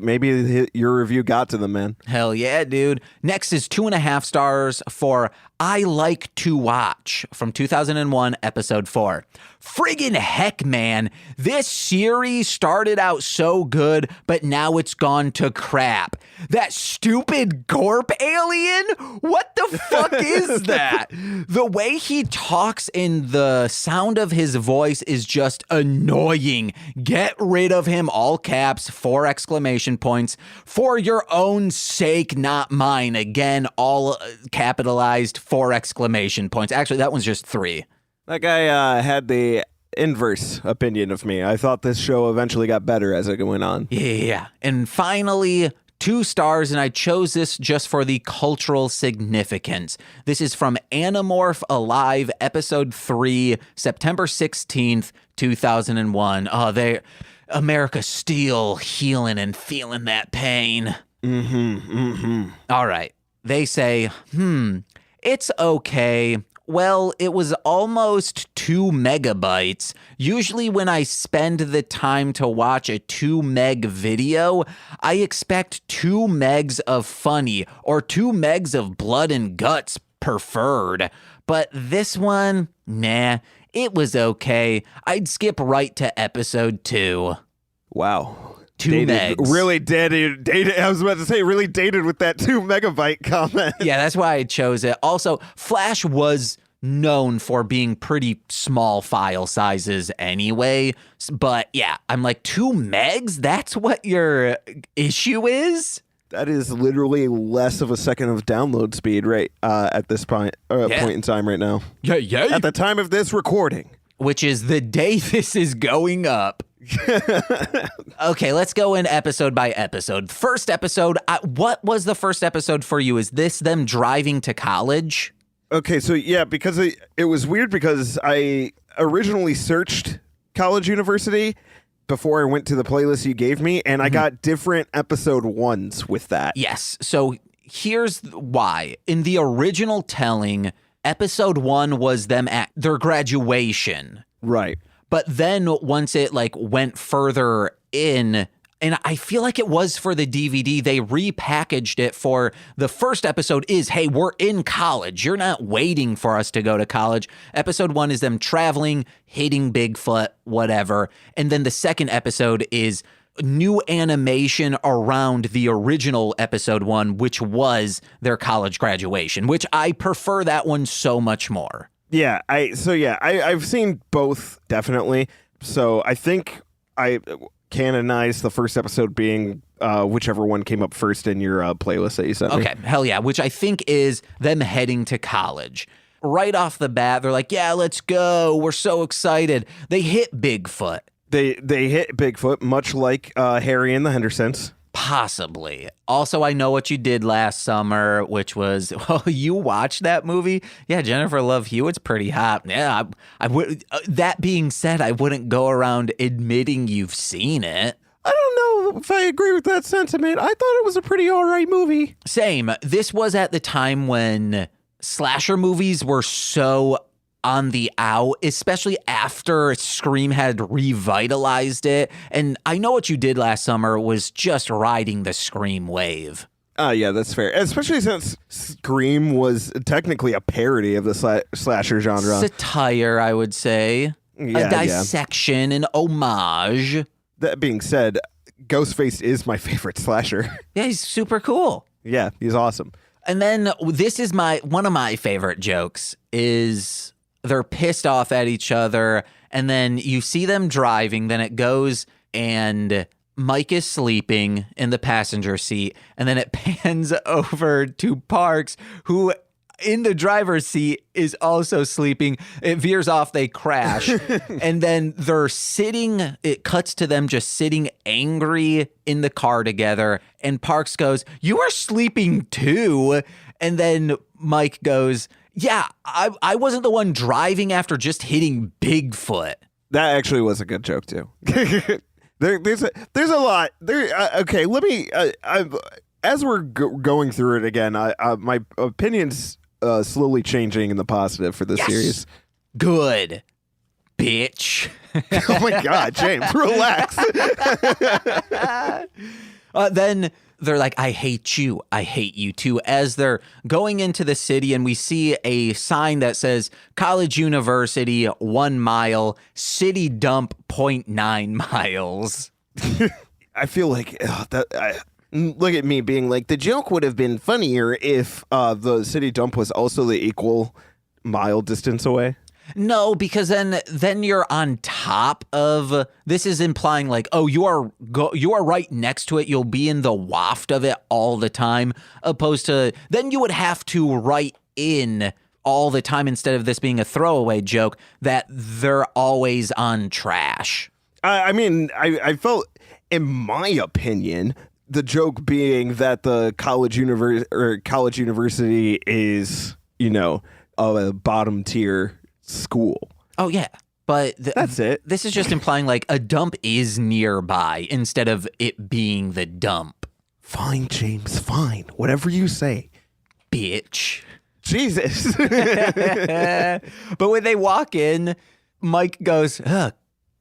your review got to them, man. Hell yeah, dude. Next is 2.5 stars for I Like to Watch from 2001, episode 4. Friggin' heck, man. This series started out so good, but now it's gone to crap. That stupid Gorp alien? What the fuck is that? The way he talks and the sound of his voice is just annoying. Get rid of him, all caps, 4 exclamation points. For your own sake, not mine. Again, all capitalized, 4 exclamation points. Actually, that one's just 3. That guy had the inverse opinion of me. I thought this show eventually got better as it went on. Yeah. And finally, 2 stars, and I chose this just for the cultural significance. This is from Animorph Alive, episode 3, September 16th, 2001. Oh, America's still healing and feeling that pain. All right. They say, it's okay. Well, it was almost 2 megabytes. Usually when I spend the time to watch a 2 meg video, I expect 2 megs of funny or 2 megs of blood and guts preferred. But this one, nah, it was okay. I'd skip right to episode 2. Wow. 2 megs. Really dated. I was about to say really dated with that 2 megabyte comment. Yeah, that's why I chose it. Also, Flash was known for being pretty small file sizes anyway. But yeah, I'm like, 2 megs? That's what your issue is? That is literally less of a second of download speed right at this point in time right now. Yeah. At the time of this recording. Which is the day this is going up. Okay, let's go in episode by episode. First episode, what was the first episode for you? Is this them driving to college? Okay, so yeah, because it was weird because I originally searched college university before I went to the playlist you gave me, and I got different episode 1s with that. Yes, so here's why. In the original telling, episode 1 was them at their graduation. Right. But then once it went further in, and I feel like it was for the DVD, they repackaged it for the first episode is, hey, we're in college. You're not waiting for us to go to college. Episode 1 is them traveling, hitting Bigfoot, whatever. And then the second episode is new animation around the original episode 1, which was their college graduation, which I prefer that one so much more. Yeah, I've seen both, definitely. So I think I canonized the first episode being whichever one came up first in your playlist that you sent me. Okay, hell yeah, which I think is them heading to college. Right off the bat, they're like, yeah, let's go. We're so excited. They hit Bigfoot. They hit Bigfoot, much like Harry and the Hendersons. Possibly. Also, I Know What You Did Last Summer, which was, oh, you watched that movie? Yeah, Jennifer Love Hewitt's pretty hot. Yeah, I would. That being said, I wouldn't go around admitting you've seen it. I don't know if I agree with that sentiment. I thought it was a pretty all right movie. Same. This was at the time when slasher movies were so on the out, especially after Scream had revitalized it. And I Know What You Did Last Summer was just riding the Scream wave. Yeah, that's fair. Especially since Scream was technically a parody of the slasher genre. Satire, I would say. Yeah, a dissection, an homage. That being said, Ghostface is my favorite slasher. Yeah, he's super cool. Yeah, he's awesome. And then this is one of my favorite jokes is they're pissed off at each other, and then you see them driving, then it goes and Mike is sleeping in the passenger seat, and then it pans over to Parks, who in the driver's seat is also sleeping. It veers off, they crash, and then they're sitting, it cuts to them just sitting angry in the car together, and Parks goes, "You are sleeping too," and then Mike goes, "Yeah, I wasn't the one driving after just hitting Bigfoot." That actually was a good joke too. There's a lot there. Okay, let me. As we're going through it again, my opinion's slowly changing in the positive for this series. Good. bitch. Oh my God, James, relax. Then they're like, I hate you. I hate you too. As they're going into the city, and we see a sign that says College University 1 mile, city dump 0.9 miles. I feel like look at me being like, the joke would have been funnier if the city dump was also the equal mile distance away. No, because then you're on top of, this is implying like, oh, you are right next to it. You'll be in the waft of it all the time, opposed to then you would have to write in all the time instead of this being a throwaway joke that they're always on trash. I mean, I felt, in my opinion, the joke being that the college university is, a bottom tier school. Oh, yeah. But that's it. This is just implying like a dump is nearby instead of it being the dump. Fine, James, fine. Whatever you say. Bitch. Jesus. But when they walk in, Mike goes, ugh,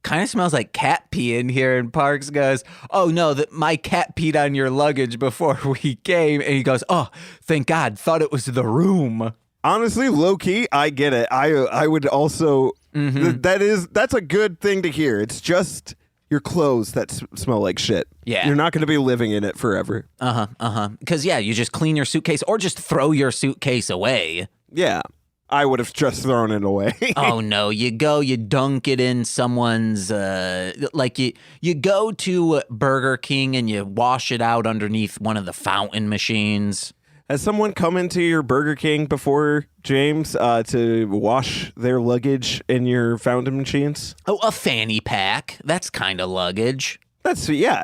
kind of smells like cat pee in here. And Parks goes, oh, no, my cat peed on your luggage before we came. And he goes, oh, thank God. Thought it was the room. Honestly, low key, I get it. I would also, that's a good thing to hear. It's just your clothes that smell like shit. Yeah. You're not going to be living in it forever. Because, yeah, you just clean your suitcase or just throw your suitcase away. Yeah. I would have just thrown it away. Oh, no. You dunk it in someone's, you go to Burger King and you wash it out underneath one of the fountain machines. Has someone come into your Burger King before, James, to wash their luggage in your fountain machines? Oh, a fanny pack. That's kind of luggage. Yeah.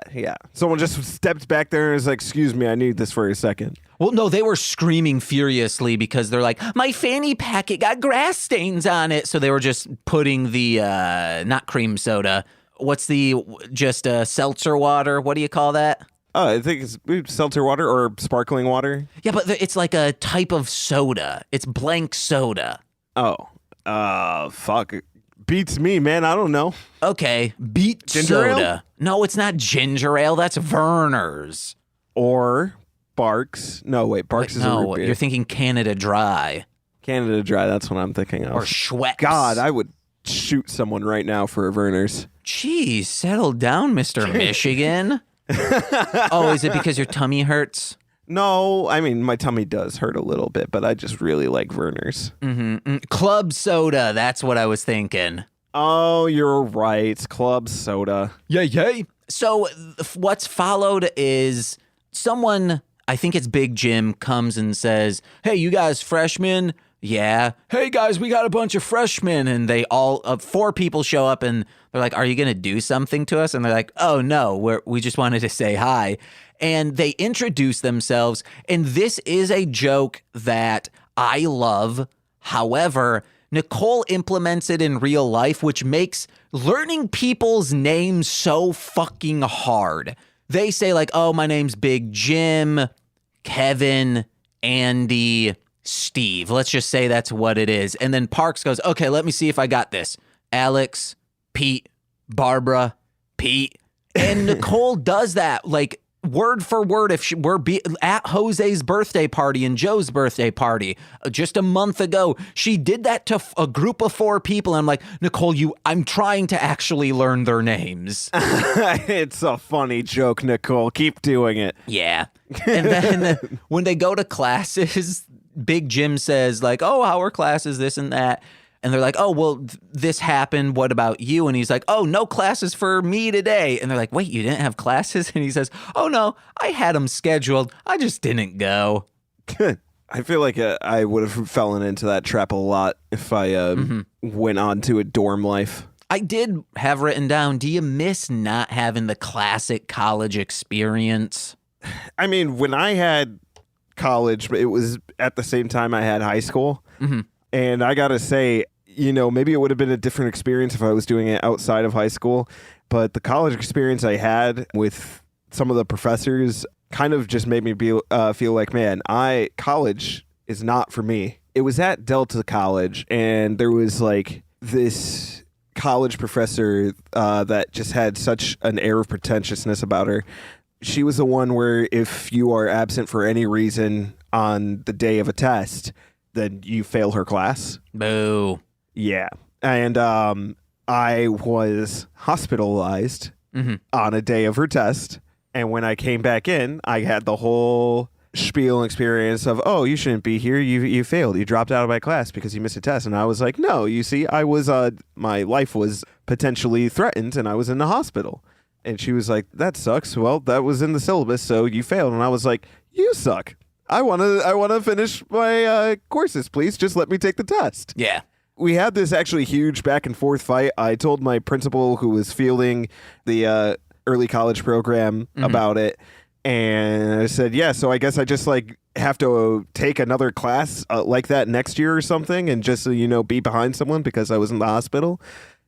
Someone just stepped back there and was like, excuse me, I need this for a second. Well, no, they were screaming furiously because they're like, my fanny pack, it got grass stains on it. So they were just putting the, not cream soda. What's just seltzer water? What do you call that? Oh, I think it's seltzer water or sparkling water. Yeah, but it's like a type of soda. It's blank soda. Oh, fuck. Beats me, man. I don't know. Okay, beet ginger soda. Ale? No, it's not ginger ale. That's Verner's. Or Barks. No, wait. Barks is a root beer. You're thinking Canada Dry. Canada Dry. That's what I'm thinking of. Or Schweppes. God, I would shoot someone right now for a Verner's. Jeez, settle down, Mr. Michigan. Oh, is it because your tummy hurts? No, I mean, my tummy does hurt a little bit, but I just really like Verner's. Club soda, that's what I was thinking. Oh, you're right. Club soda. Yay. So what's followed is someone, I think it's Big Jim, comes and says, hey, you guys freshmen? Yeah. Hey, guys, we got a bunch of freshmen. And they all, 4 people show up and they're like, are you going to do something to us? And they're like, oh, no, we just wanted to say hi. And they introduce themselves. And this is a joke that I love. However, Nicole implements it in real life, which makes learning people's names so fucking hard. They say like, oh, my name's Big Jim, Kevin, Andy, Steve. Let's just say that's what it is. And then Parks goes, okay, let me see if I got this. Alex, Pete, Barbara, Pete. And Nicole does that like word for word. If we're at Jose's birthday party and Joe's birthday party just a month ago, she did that to a group of 4 people. And I'm like, Nicole, I'm trying to actually learn their names. It's a funny joke, Nicole. Keep doing it. Yeah. And then when they go to classes, Big Jim says like, oh, our classes, this and that. And they're like, oh, well, this happened. What about you? And he's like, oh, no classes for me today. And they're like, wait, you didn't have classes? And he says, oh, no, I had them scheduled. I just didn't go. I feel like I would have fallen into that trap a lot if I went on to a dorm life. I did have written down, do you miss not having the classic college experience? I mean, when I had college, it was at the same time I had high school. Mm-hmm. And I got to say, maybe it would have been a different experience if I was doing it outside of high school. But the college experience I had with some of the professors kind of just made me feel like, man, college is not for me. It was at Delta College, and there was like this college professor that just had such an air of pretentiousness about her. She was the one where if you are absent for any reason on the day of a test, then you fail her class. Boo. Yeah. And I was hospitalized on a day of her test. And when I came back in, I had the whole spiel experience of, oh, you shouldn't be here. You failed. You dropped out of my class because you missed a test. And I was like, no, you see, I was my life was potentially threatened and I was in the hospital. And she was like, that sucks. Well, that was in the syllabus, so you failed. And I was like, you suck. I want to finish my courses, please. Just let me take the test. Yeah. We had this actually huge back and forth fight. I told my principal, who was fielding the early college program, about it. And I said, yeah, so I guess I just like have to take another class like that next year or something and just, be behind someone because I was in the hospital.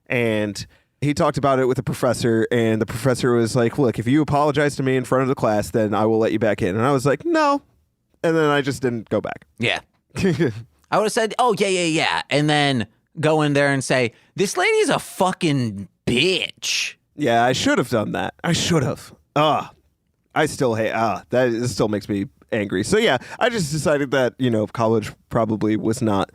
And he talked about it with the professor, and the professor was like, look, if you apologize to me in front of the class, then I will let you back in. And I was like, no. And then I just didn't go back. Yeah. I would have said, oh, yeah. And then go in there and say, this lady's a fucking bitch. Yeah, I should have done that. I should have. I still hate, that still makes me angry. So yeah, I just decided that, college probably was not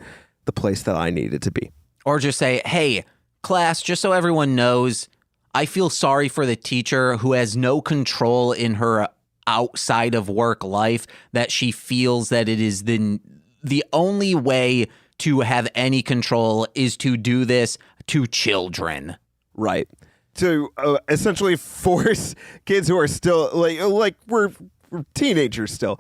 the place that I needed to be. Or just say, hey, class, just so everyone knows, I feel sorry for the teacher who has no control in her outside of work life, that she feels that it is the only way to have any control is to do this to children. Right. To essentially force kids who are still like we're teenagers still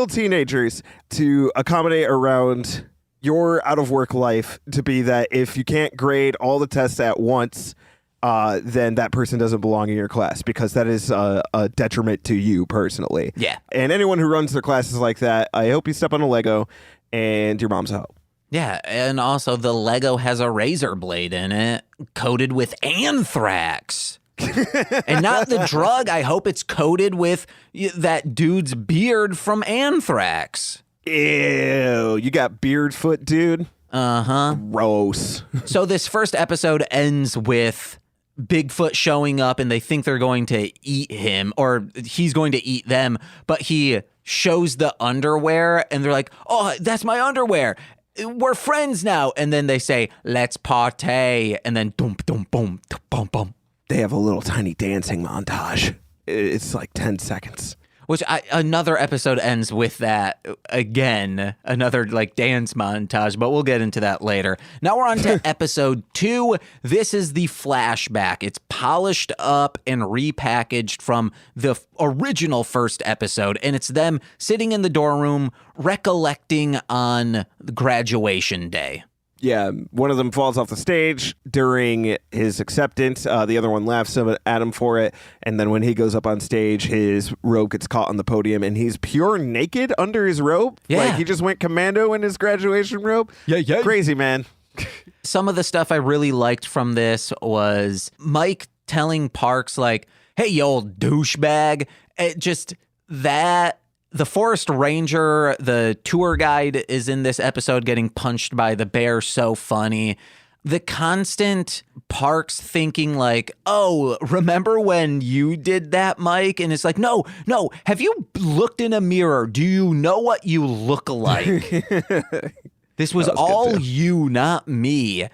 teenagers to accommodate around your out of work life to be that if you can't grade all the tests at once, then that person doesn't belong in your class because that is a detriment to you personally. Yeah. And anyone who runs their classes like that, I hope you step on a Lego and your mom's a hoe. Yeah, and also the Lego has a razor blade in it coated with anthrax. And not the drug. I hope it's coated with that dude's beard from anthrax. Ew, you got beard foot, dude? Uh-huh. Gross. So this first episode ends with Bigfoot showing up and they think they're going to eat him or he's going to eat them, but he shows the underwear and they're like, oh, that's my underwear. We're friends now. And then they say, let's partay. And then boom, boom, boom, boom, boom. They have a little tiny dancing montage. It's like 10 seconds. Which another episode ends with that again, another like dance montage, but we'll get into that later. Now we're on to episode 2. This is the flashback. It's polished up and repackaged from the original first episode, and it's them sitting in the dorm room recollecting on graduation day. Yeah, one of them falls off the stage during his acceptance. The other one laughs at him for it. And then when he goes up on stage, his robe gets caught on the podium and he's pure naked under his robe. Yeah. Like he just went commando in his graduation robe. Yeah. Crazy, man. Some of the stuff I really liked from this was Mike telling Parks like, hey, you old douchebag. Just that. The forest ranger, the tour guide is in this episode getting punched by the bear. So funny. The constant Parks thinking like, oh, remember when you did that, Mike? And it's like, no. Have you looked in a mirror? Do you know what you look like? This was all you, not me.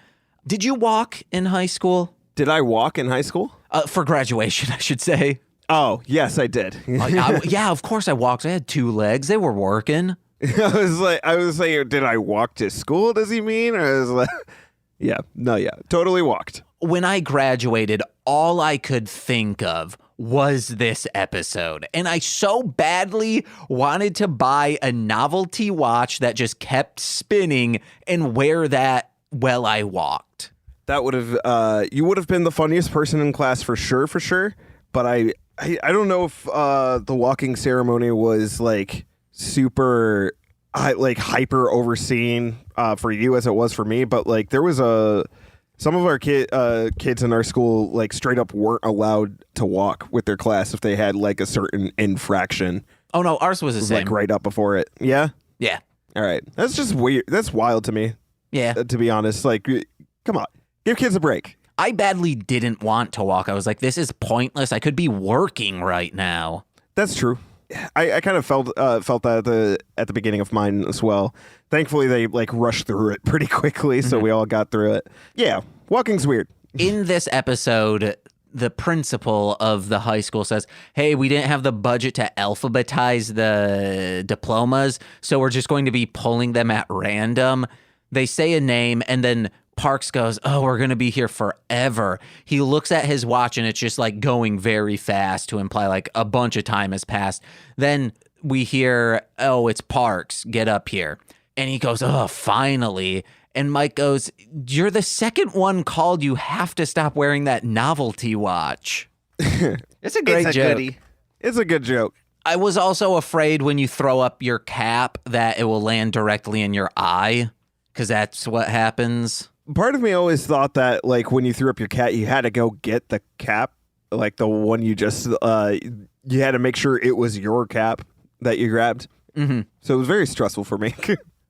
Did you walk in high school? Did I walk in high school? For graduation, I should say. Oh, yes, I did. Yeah, of course I walked. I had 2 legs. They were working. I was like, did I walk to school? Does he mean? Or I was like, yeah, totally walked. When I graduated, all I could think of was this episode. And I so badly wanted to buy a novelty watch that just kept spinning and wear that while I walked. That would have, you would have been the funniest person in class for sure. But I don't know if the walking ceremony was like super hyper overseen for you as it was for me. But like there was some of our kids in our school like straight up weren't allowed to walk with their class if they had like a certain infraction. Oh no, ours was the same. Like right up before it. Yeah. Yeah. All right. That's just weird. That's wild to me. Yeah. To be honest, like, come on, give kids a break. I badly didn't want to walk. I was like, this is pointless. I could be working right now. That's true. I kind of felt that at the beginning of mine as well. Thankfully, they like rushed through it pretty quickly, so we all got through it. Yeah, walking's weird. In this episode, the principal of the high school says, hey, we didn't have the budget to alphabetize the diplomas, so we're just going to be pulling them at random. They say a name, and then Parks goes, oh, we're going to be here forever. He looks at his watch, and it's just like going very fast to imply like a bunch of time has passed. Then we hear, oh, it's Parks. Get up here. And he goes, oh, finally. And Mike goes, you're the second one called. You have to stop wearing that novelty watch. It's a great joke. Goodie. It's a good joke. I was also afraid when you throw up your cap that it will land directly in your eye, because that's what happens. Part of me always thought that, like, when you threw up your cat, you had to go get the cap, like the one you just, you had to make sure it was your cap that you grabbed. Mm-hmm. So it was very stressful for me.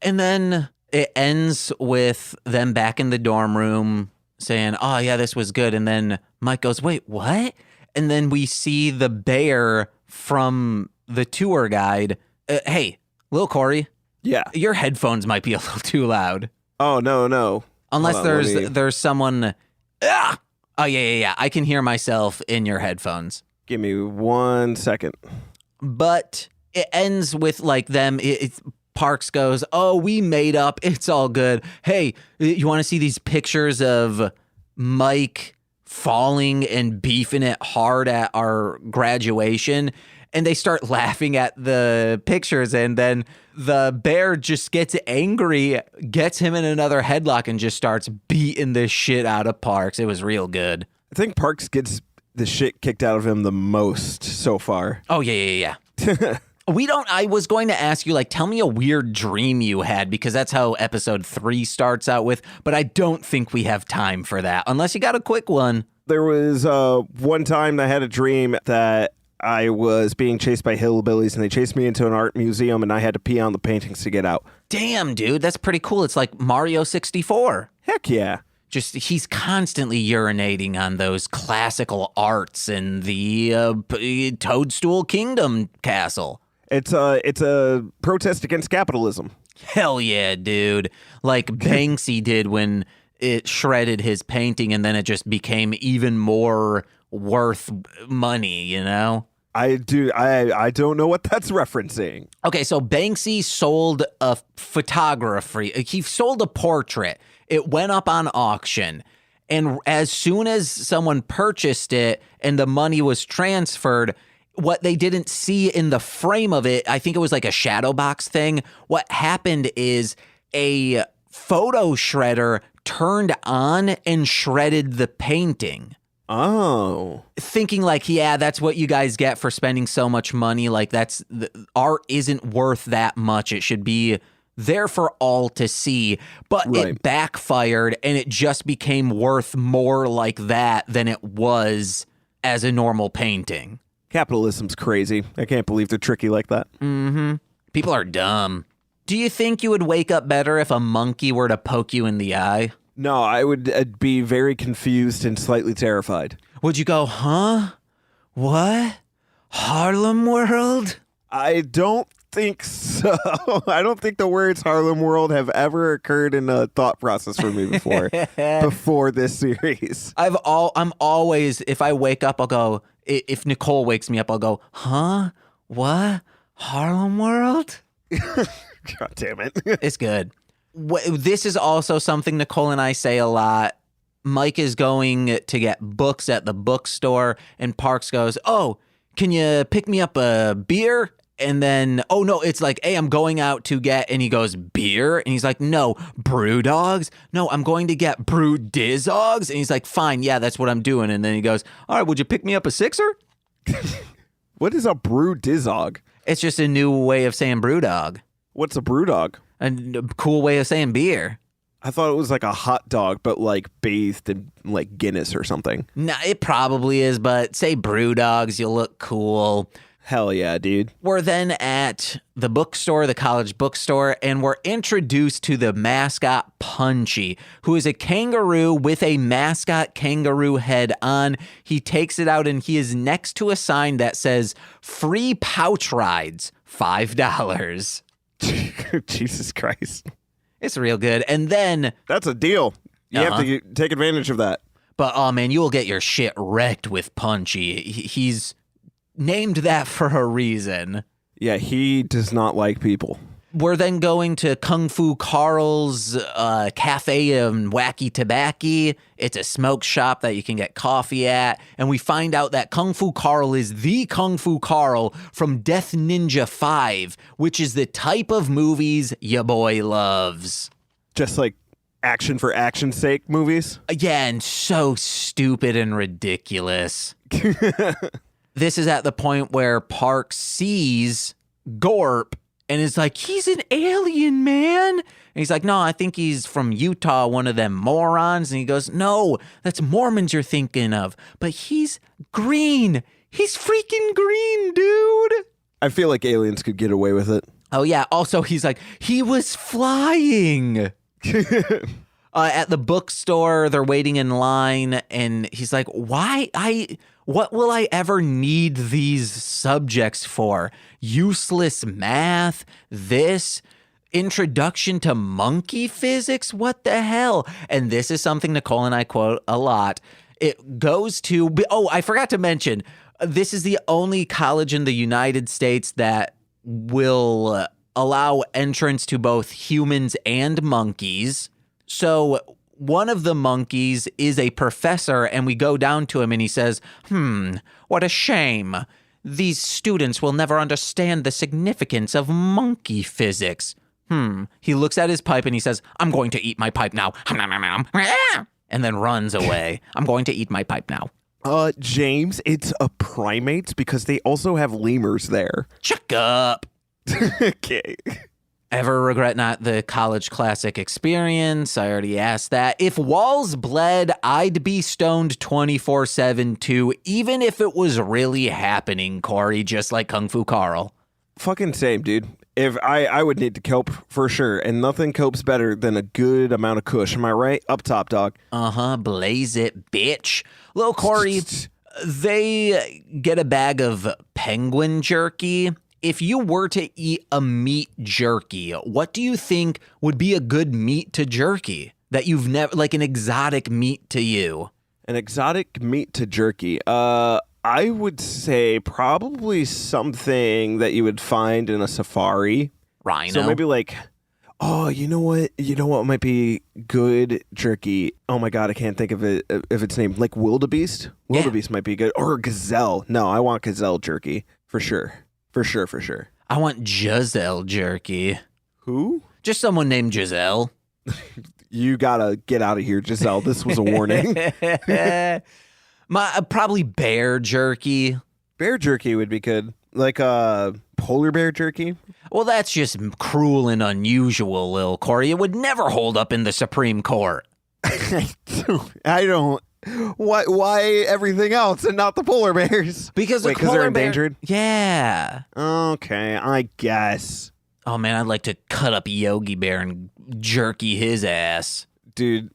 And then it ends with them back in the dorm room saying, oh, yeah, this was good. And then Mike goes, wait, what? And then we see the bear from the tour guide. Hey, little Corey. Yeah. Your headphones might be a little too loud. Oh, no. Unless there's someone. Ah! Oh, yeah. I can hear myself in your headphones. Give me 1 second. But it ends with like them. Parks goes, oh, we made up. It's all good. Hey, you want to see these pictures of Mike falling and beefing it hard at our graduation? And they start laughing at the pictures, and then the bear just gets angry, gets him in another headlock, and just starts beating the shit out of Parks. It was real good. I think Parks gets the shit kicked out of him the most so far. Oh, yeah. I was going to ask you, like, tell me a weird dream you had, because that's how episode 3 starts out with, but I don't think we have time for that, unless you got a quick one. There was one time I had a dream that I was being chased by hillbillies, and they chased me into an art museum, and I had to pee on the paintings to get out. Damn, dude, that's pretty cool. It's like Mario 64. Heck yeah. Just, he's constantly urinating on those classical arts in the Toadstool Kingdom castle. It's a protest against capitalism. Hell yeah, dude. Like Banksy did when it shredded his painting, and then it just became even more worth money, you know? I don't know what that's referencing. Okay, so Banksy sold a photography. He sold a portrait. It went up on auction. And as soon as someone purchased it and the money was transferred, what they didn't see in the frame of it, I think it was like a shadow box thing. What happened is a photo shredder turned on and shredded the painting. Oh. Thinking like, yeah, that's what you guys get for spending so much money. Like, art isn't worth that much. It should be there for all to see. But Right. It backfired, and it just became worth more like that than it was as a normal painting. Capitalism's crazy. I can't believe they're tricky like that. Mm-hmm. People are dumb. Do you think you would wake up better if a monkey were to poke you in the eye? No, I would be very confused and slightly terrified. Would you go, huh? What? Harlem World? I don't think so. I don't think the words Harlem World have ever occurred in a thought process for me before this series. I'm always, if I wake up, I'll go, if Nicole wakes me up, I'll go, huh? What? Harlem World? God damn it. It's good. This is also something Nicole and I say a lot. Mike is going to get books at the bookstore, and Parks goes, oh, can you pick me up a beer? And then, oh no, it's like, hey, I'm going out to get, and he goes, beer? And he's like, no, brew dogs? No, I'm going to get brew dizzogs? And he's like, fine, yeah, that's what I'm doing. And then he goes, all right, would you pick me up a sixer? What is a brew dizzog? It's just a new way of saying brew dog. What's a brew dog? A cool way of saying beer. I thought it was like a hot dog, but like bathed in like Guinness or something. Nah, it probably is, but say brew dogs, you'll look cool. Hell yeah, dude. We're then at the bookstore, the college bookstore, and we're introduced to the mascot Punchy, who is a kangaroo with a mascot kangaroo head on. He takes it out and he is next to a sign that says free pouch rides, $5. Jesus Christ. It's real good. And then, That's a deal. You have to take advantage of that. but oh man, you will get your shit wrecked with Punchy. He's named that for a reason. Yeah, he does not like people. We're then going to Kung Fu Carl's Cafe and Wacky Tobacco. It's a smoke shop that you can get coffee at. And we find out that Kung Fu Carl is the Kung Fu Carl from Death Ninja 5, which is the type of movies ya boy loves. Just like action for action's sake movies. Again, so stupid and ridiculous. This is at the point where Park sees Gorp and is like, he's an alien, man. And he's like, no, I think he's from Utah, one of them morons. And he goes, no, that's Mormons you're thinking of. But he's green. He's freaking green, dude. I feel like aliens could get away with it. Oh, yeah. Also, he's like, he was flying. At the bookstore, they're waiting in line, and he's like, what will I ever need these subjects for? Useless math? This? Introduction to monkey physics? What the hell? And this is something Nicole and I quote a lot. It goes to, I forgot to mention, this is the only college in the United States that will allow entrance to both humans and monkeys. So one of the monkeys is a professor, and we go down to him and he says, what a shame. These students will never understand the significance of monkey physics. He looks at his pipe and he says, I'm going to eat my pipe now. And then runs away. I'm going to eat my pipe now. James, it's a primates because they also have lemurs there. Shut up. Okay. Ever regret not the college classic experience? I already asked that. If walls bled, I'd be stoned 24/7 too, even if it was really happening, Corey, just like Kung Fu Carl. Fucking same, dude. If I would need to cope for sure, and nothing copes better than a good amount of kush. Am I right? Up top, dog. Blaze it, bitch. Little Corey, they get a bag of penguin jerky. If you were to eat a meat jerky, what do you think would be a good meat to jerky that you've never, like an exotic meat to you? An exotic meat to jerky. I would say probably something that you would find in a safari. Rhino. So maybe like, you know what? You know what might be good jerky? Oh my God, I can't think of it if its name. Like wildebeest? Wildebeest might be good. Or gazelle. No, I want gazelle jerky for sure. For sure. I want Giselle jerky. Who? Just someone named Giselle. You gotta get out of here, Giselle. This was a warning. Probably bear jerky. Bear jerky would be good. Like polar bear jerky? Well, that's just cruel and unusual, Lil Corey. It would never hold up in the Supreme Court. I don't. Why everything else and not the polar bears? Because they're endangered? Yeah. Okay, I guess. Oh, man, I'd like to cut up Yogi Bear and jerky his ass. Dude,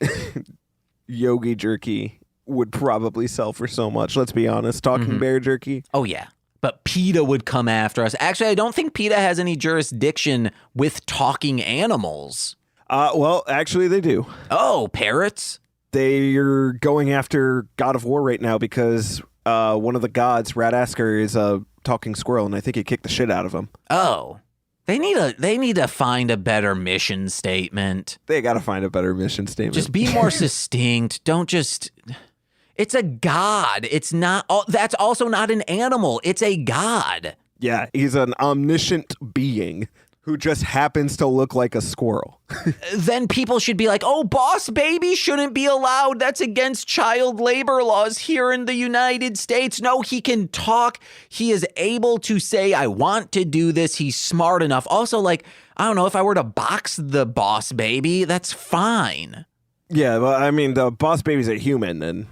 Yogi jerky would probably sell for so much, let's be honest. Talking bear jerky. Oh, yeah. But PETA would come after us. Actually, I don't think PETA has any jurisdiction with talking animals. Well, actually, they do. Oh, parrots? They're going after God of War right now because one of the gods, Radasker, is a talking squirrel, and I think he kicked the shit out of him. Oh. They need to find a better mission statement. They got to find a better mission statement. Just be more succinct. Don't just... It's a god. It's not... That's also not an animal. It's a god. Yeah, he's an omniscient being who just happens to look like a squirrel. Then people should be like, oh, boss baby shouldn't be allowed. That's against child labor laws here in the United States. No, he can talk. He is able to say, I want to do this. He's smart enough. Also, like, I don't know, if I were to box the boss baby, that's fine. Yeah, but I mean, the boss baby's a human, and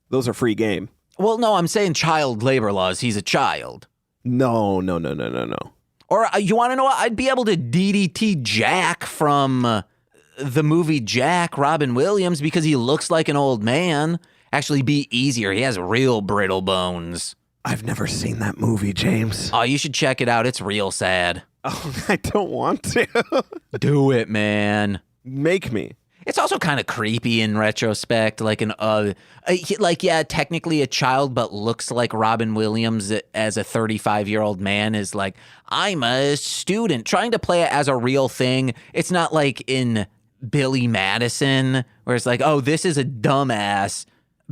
those are free game. Well, no, I'm saying child labor laws. He's a child. No. Or you want to know what? I'd be able to DDT Jack from the movie Jack, Robin Williams, because he looks like an old man. Actually be easier. He has real brittle bones. I've never seen that movie, James. Oh, you should check it out. It's real sad. Oh, I don't want to. Do it, man. Make me. It's also kind of creepy in retrospect, like technically a child, but looks like Robin Williams as a 35-year-old man is like, I'm a student, trying to play it as a real thing. It's not like in Billy Madison, where it's like, oh, this is a dumbass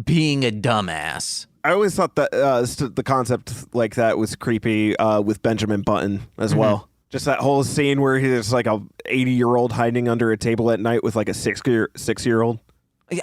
being a dumbass. I always thought that the concept like that was creepy with Benjamin Button as well. Just that whole scene where he's like a 80-year-old hiding under a table at night with like a six-year-old.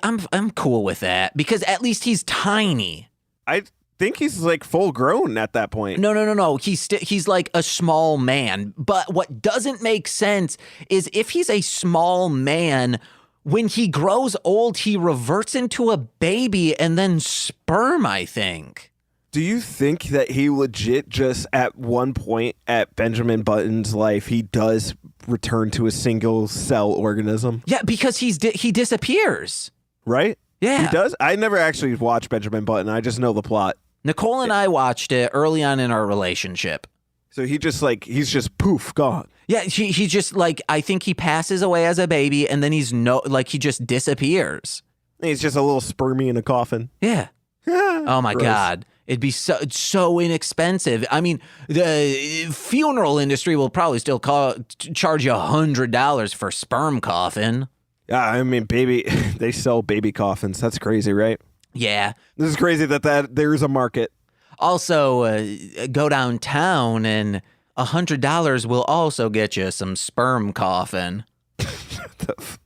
I'm cool with that because at least he's tiny. I think he's like full grown at that point. No. He's like a small man. But what doesn't make sense is if he's a small man, when he grows old, he reverts into a baby and then sperm, I think. Do you think that he legit just at one point at Benjamin Button's life, he does return to a single cell organism? Yeah, because he disappears. Right? Yeah. He does? I never actually watched Benjamin Button. I just know the plot. Nicole and I watched it early on in our relationship. So he's just poof, gone. Yeah, he just like, I think he passes away as a baby and then he just disappears. He's just a little spermy in a coffin. Yeah. Oh my Gross. God. It'd be so inexpensive. I mean, the funeral industry will probably still charge you $100 for sperm coffin. Yeah, I mean, they sell baby coffins. That's crazy, right? Yeah. This is crazy that there's a market. Also, go downtown and $100 will also get you some sperm coffin.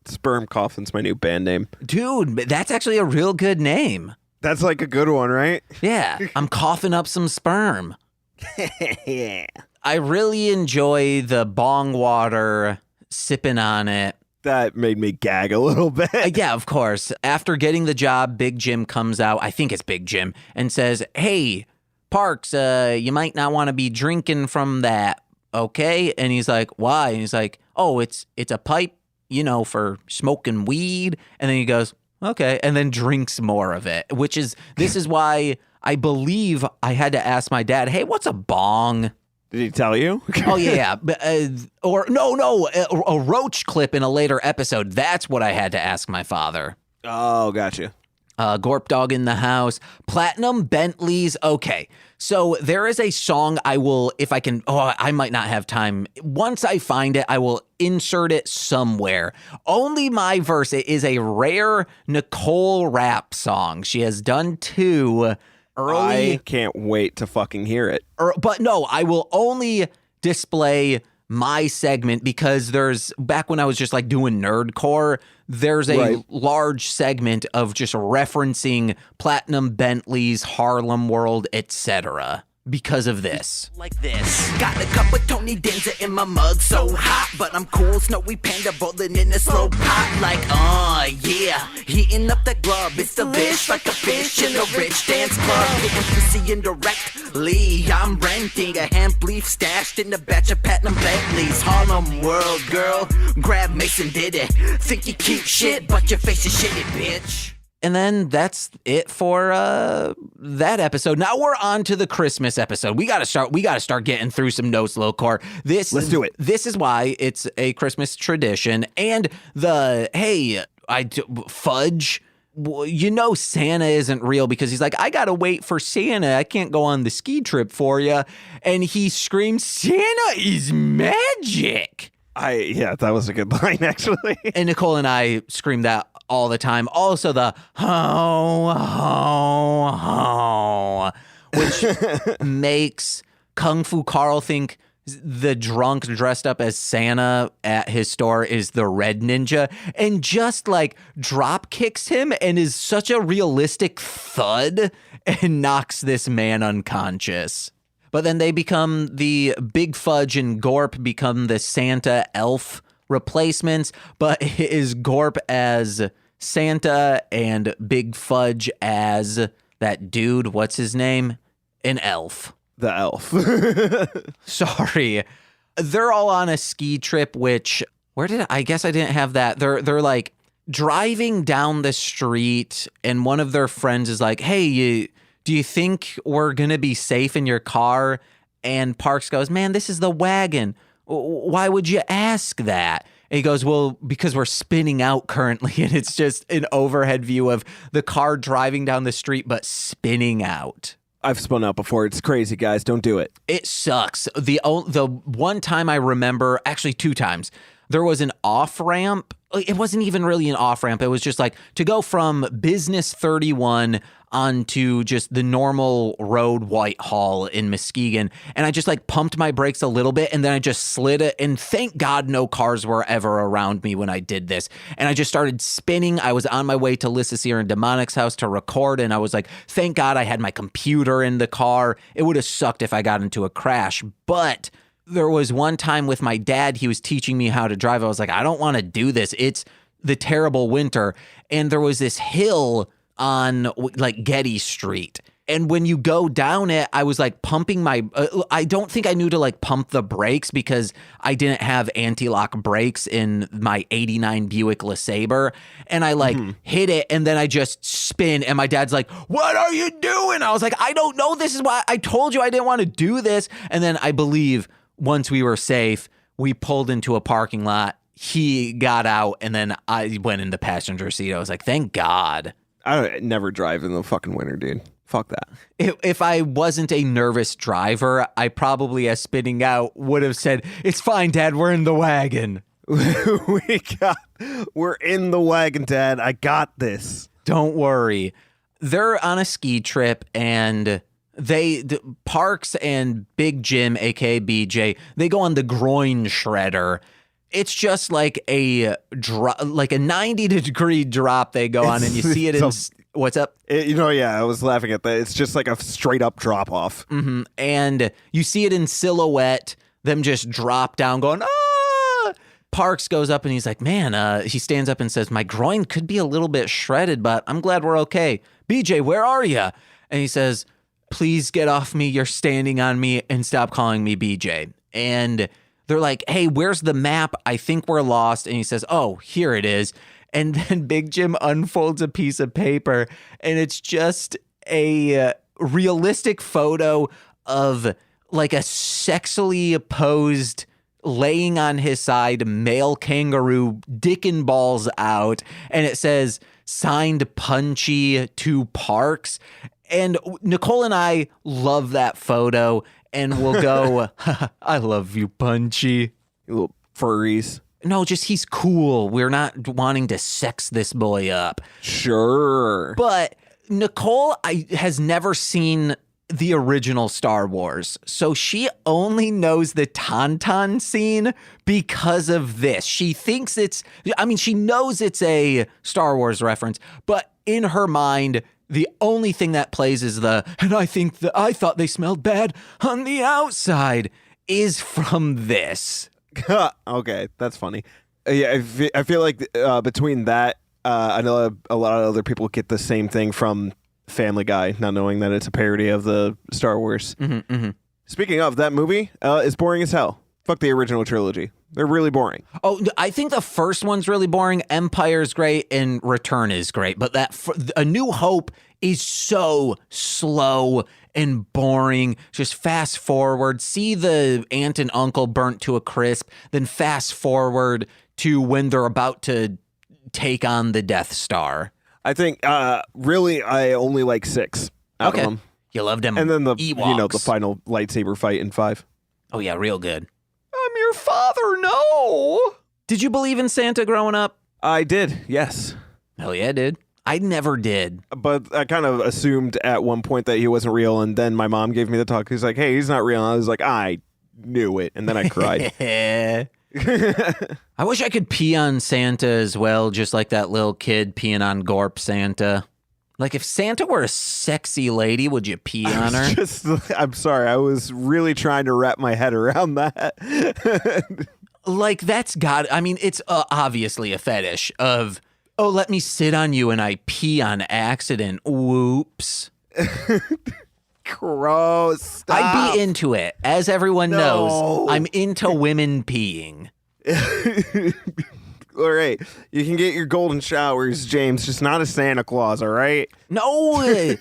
Sperm Coffin's my new band name. Dude, that's actually a real good name. That's like a good one, right? Yeah, I'm coughing up some sperm. Yeah. I really enjoy the bong water, sipping on it. That made me gag a little bit. Yeah, of course. After getting the job, Big Jim comes out, I think it's Big Jim, and says, hey, Parks, you might not want to be drinking from that, okay? And he's like, why? And he's like, oh, it's a pipe, for smoking weed. And then he goes, okay, and then drinks more of it, this is why I believe I had to ask my dad, hey, what's a bong? Did he tell you? Oh, yeah. A roach clip in a later episode. That's what I had to ask my father. Oh, gotcha. Gorp Dog in the house. Platinum Bentleys. Okay. So there is a song I will, if I can, I might not have time. Once I find it, I will insert it somewhere. Only my verse. It is a rare Nicole rap song. She has done 2 early. I can't wait to fucking hear it. But no, I will only display my segment because back when I was just like doing nerdcore, there's a large segment of just referencing Platinum Bentleys, Harlem World, etc. because of this. Like this. Got a cup of Tony Danza in my mug, so hot, but I'm cool. Snowy panda rolling in a slow pot. Like, yeah, heating up the glove. It's delish like a fish in a rich dance club. Getting pussy indirectly. I'm renting a hemp leaf stashed in a batch of Platinum Bentleys. Harlem World, girl, grab Mason did it. Think you cute shit, but your face is shitty, bitch. And then that's it for that episode. Now we're on to the Christmas episode. We gotta start getting through some notes, Lowcore. Let's do it. This is why it's a Christmas tradition. And fudge. Santa isn't real because he's like, I gotta wait for Santa. I can't go on the ski trip for you. And he screams, Santa is magic. That was a good line, actually. And Nicole and I scream that all the time. Also the ho, ho, ho, which makes Kung Fu Carl think the drunk dressed up as Santa at his store is the Red Ninja and just like drop kicks him and is such a realistic thud and knocks this man unconscious. But then they become the Big Fudge and Gorp become the Santa elf replacements, but is Gorp as Santa and Big Fudge as that dude, what's his name? An elf. the elf. Sorry. They're all on a ski trip, which I guess I didn't have that. They're like driving down the street, and one of their friends is like, hey, do you think we're going to be safe in your car? And Parks goes, man, this is the wagon. Why would you ask that? And he goes, well, because we're spinning out currently. And it's just an overhead view of the car driving down the street, but spinning out. I've spun out before. It's crazy, guys. Don't do it. It sucks. The one time I remember, actually 2 times, there was an off-ramp. It wasn't even really an off-ramp. It was just like to go from Business 31 onto just the normal road Whitehall in Muskegon. And I just like pumped my brakes a little bit, and then I just slid it. And thank God no cars were ever around me when I did this. And I just started spinning. I was on my way to Lissa and Demonic's house to record. And I was like, thank God I had my computer in the car. It would have sucked if I got into a crash. But there was one time with my dad, he was teaching me how to drive. I was like, I don't want to do this. It's the terrible winter. And there was this hill on like Getty Street. And when you go down it, I was like pumping my, I don't think I knew to like pump the brakes because I didn't have anti-lock brakes in my 89 Buick LeSabre. And I like hit it, and then I just spin, and my dad's like, what are you doing? I was like, I don't know. This is why I told you I didn't want to do this. And then I believe once we were safe, we pulled into a parking lot. He got out, and then I went in the passenger seat. I was like, thank God. I never drive in the fucking winter, dude. Fuck that. If I wasn't a nervous driver, I probably, as spinning out, would have said, it's fine, Dad, we're in the wagon. We're in the wagon, Dad. I got this. Don't worry. They're on a ski trip, and Parks and Big Jim, aka BJ, they go on the groin shredder. It's just like a 90-degree drop they go on, and you see it in... What's up? I was laughing at that. It's just like a straight up drop off. Mm-hmm. And you see it in silhouette, them just drop down going, ah! Parks goes up and he's like, man, he stands up and says, my groin could be a little bit shredded, but I'm glad we're okay. BJ, where are you? And he says, please get off me. You're standing on me, and stop calling me BJ. And they're like, hey, where's the map? I think we're lost. And he says, oh, here it is. And then Big Jim unfolds a piece of paper, and it's just a realistic photo of like a sexily posed, laying on his side male kangaroo, dick and balls out. And it says, signed Punchy to Parks. And Nicole and I love that photo, and we'll go, I love you, Punchy. You little furries. No, just he's cool. We're not wanting to sex this boy up. Sure. But Nicole has never seen the original Star Wars, so she only knows the Tauntaun scene because of this. She thinks she knows it's a Star Wars reference, but in her mind, the only thing that plays is and I thought they smelled bad on the outside is from this. Okay, that's funny. Yeah, I feel like between that, I know a lot of other people get the same thing from Family Guy, not knowing that it's a parody of the Star Wars. Mm-hmm, mm-hmm. Speaking of, that movie is boring as hell. Fuck the original trilogy. They're really boring. Oh, I think the first one's really boring. Empire's great, and Return is great. But A New Hope is so slow and boring. Just fast forward, see the aunt and uncle burnt to a crisp, then fast forward to when they're about to take on the Death Star. I think, really, I only like 6 out of them. You loved them. And then the Ewoks. the final lightsaber fight in 5. Oh yeah, real good. I'm your father, no! Did you believe in Santa growing up? I did, yes. Hell yeah, dude. I never did. But I kind of assumed at one point that he wasn't real, and then my mom gave me the talk. He's like, hey, he's not real. And I was like, I knew it. And then I cried. I wish I could pee on Santa as well, just like that little kid peeing on Gorp Santa. Like, if Santa were a sexy lady, would you pee on her? I'm sorry. I was really trying to wrap my head around that. Like, it's obviously a fetish of, oh, let me sit on you and I pee on accident. Whoops. Gross. Stop. I'd be into it. As everyone knows, I'm into women peeing. All right. You can get your golden showers, James, just not a Santa Claus, all right? No,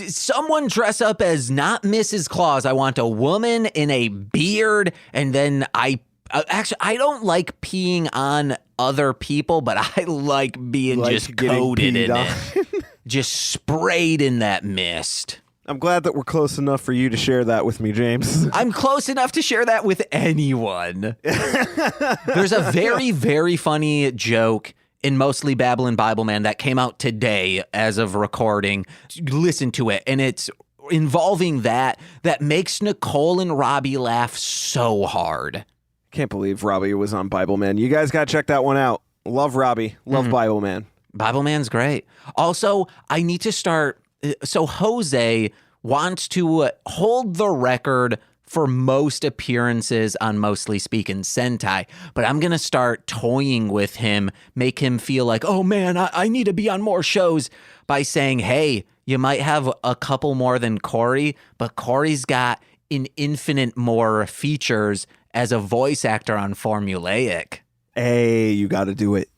someone dress up as not Mrs. Claus. I want a woman in a beard, and then actually, I don't like peeing on other people, but I like being just coated in it. Just sprayed in that mist. I'm glad that we're close enough for you to share that with me, James. I'm close enough to share that with anyone. There's a very, very funny joke in Mostly Babblin' Bible Man that came out today as of recording. Listen to it, and it's involving that makes Nicole and Robbie laugh so hard. Can't believe Robbie was on Bible Man. You guys got to check that one out. Love Robbie. Love Bible Man. Bible Man's great. Also, I need to start... So Jose wants to hold the record for most appearances on Mostly Speakin' Sentai, but I'm going to start toying with him, make him feel like, oh man, I need to be on more shows by saying, hey, you might have a couple more than Corey, but Corey's got an infinite more features as a voice actor on Formulaic. Hey, you got to do it.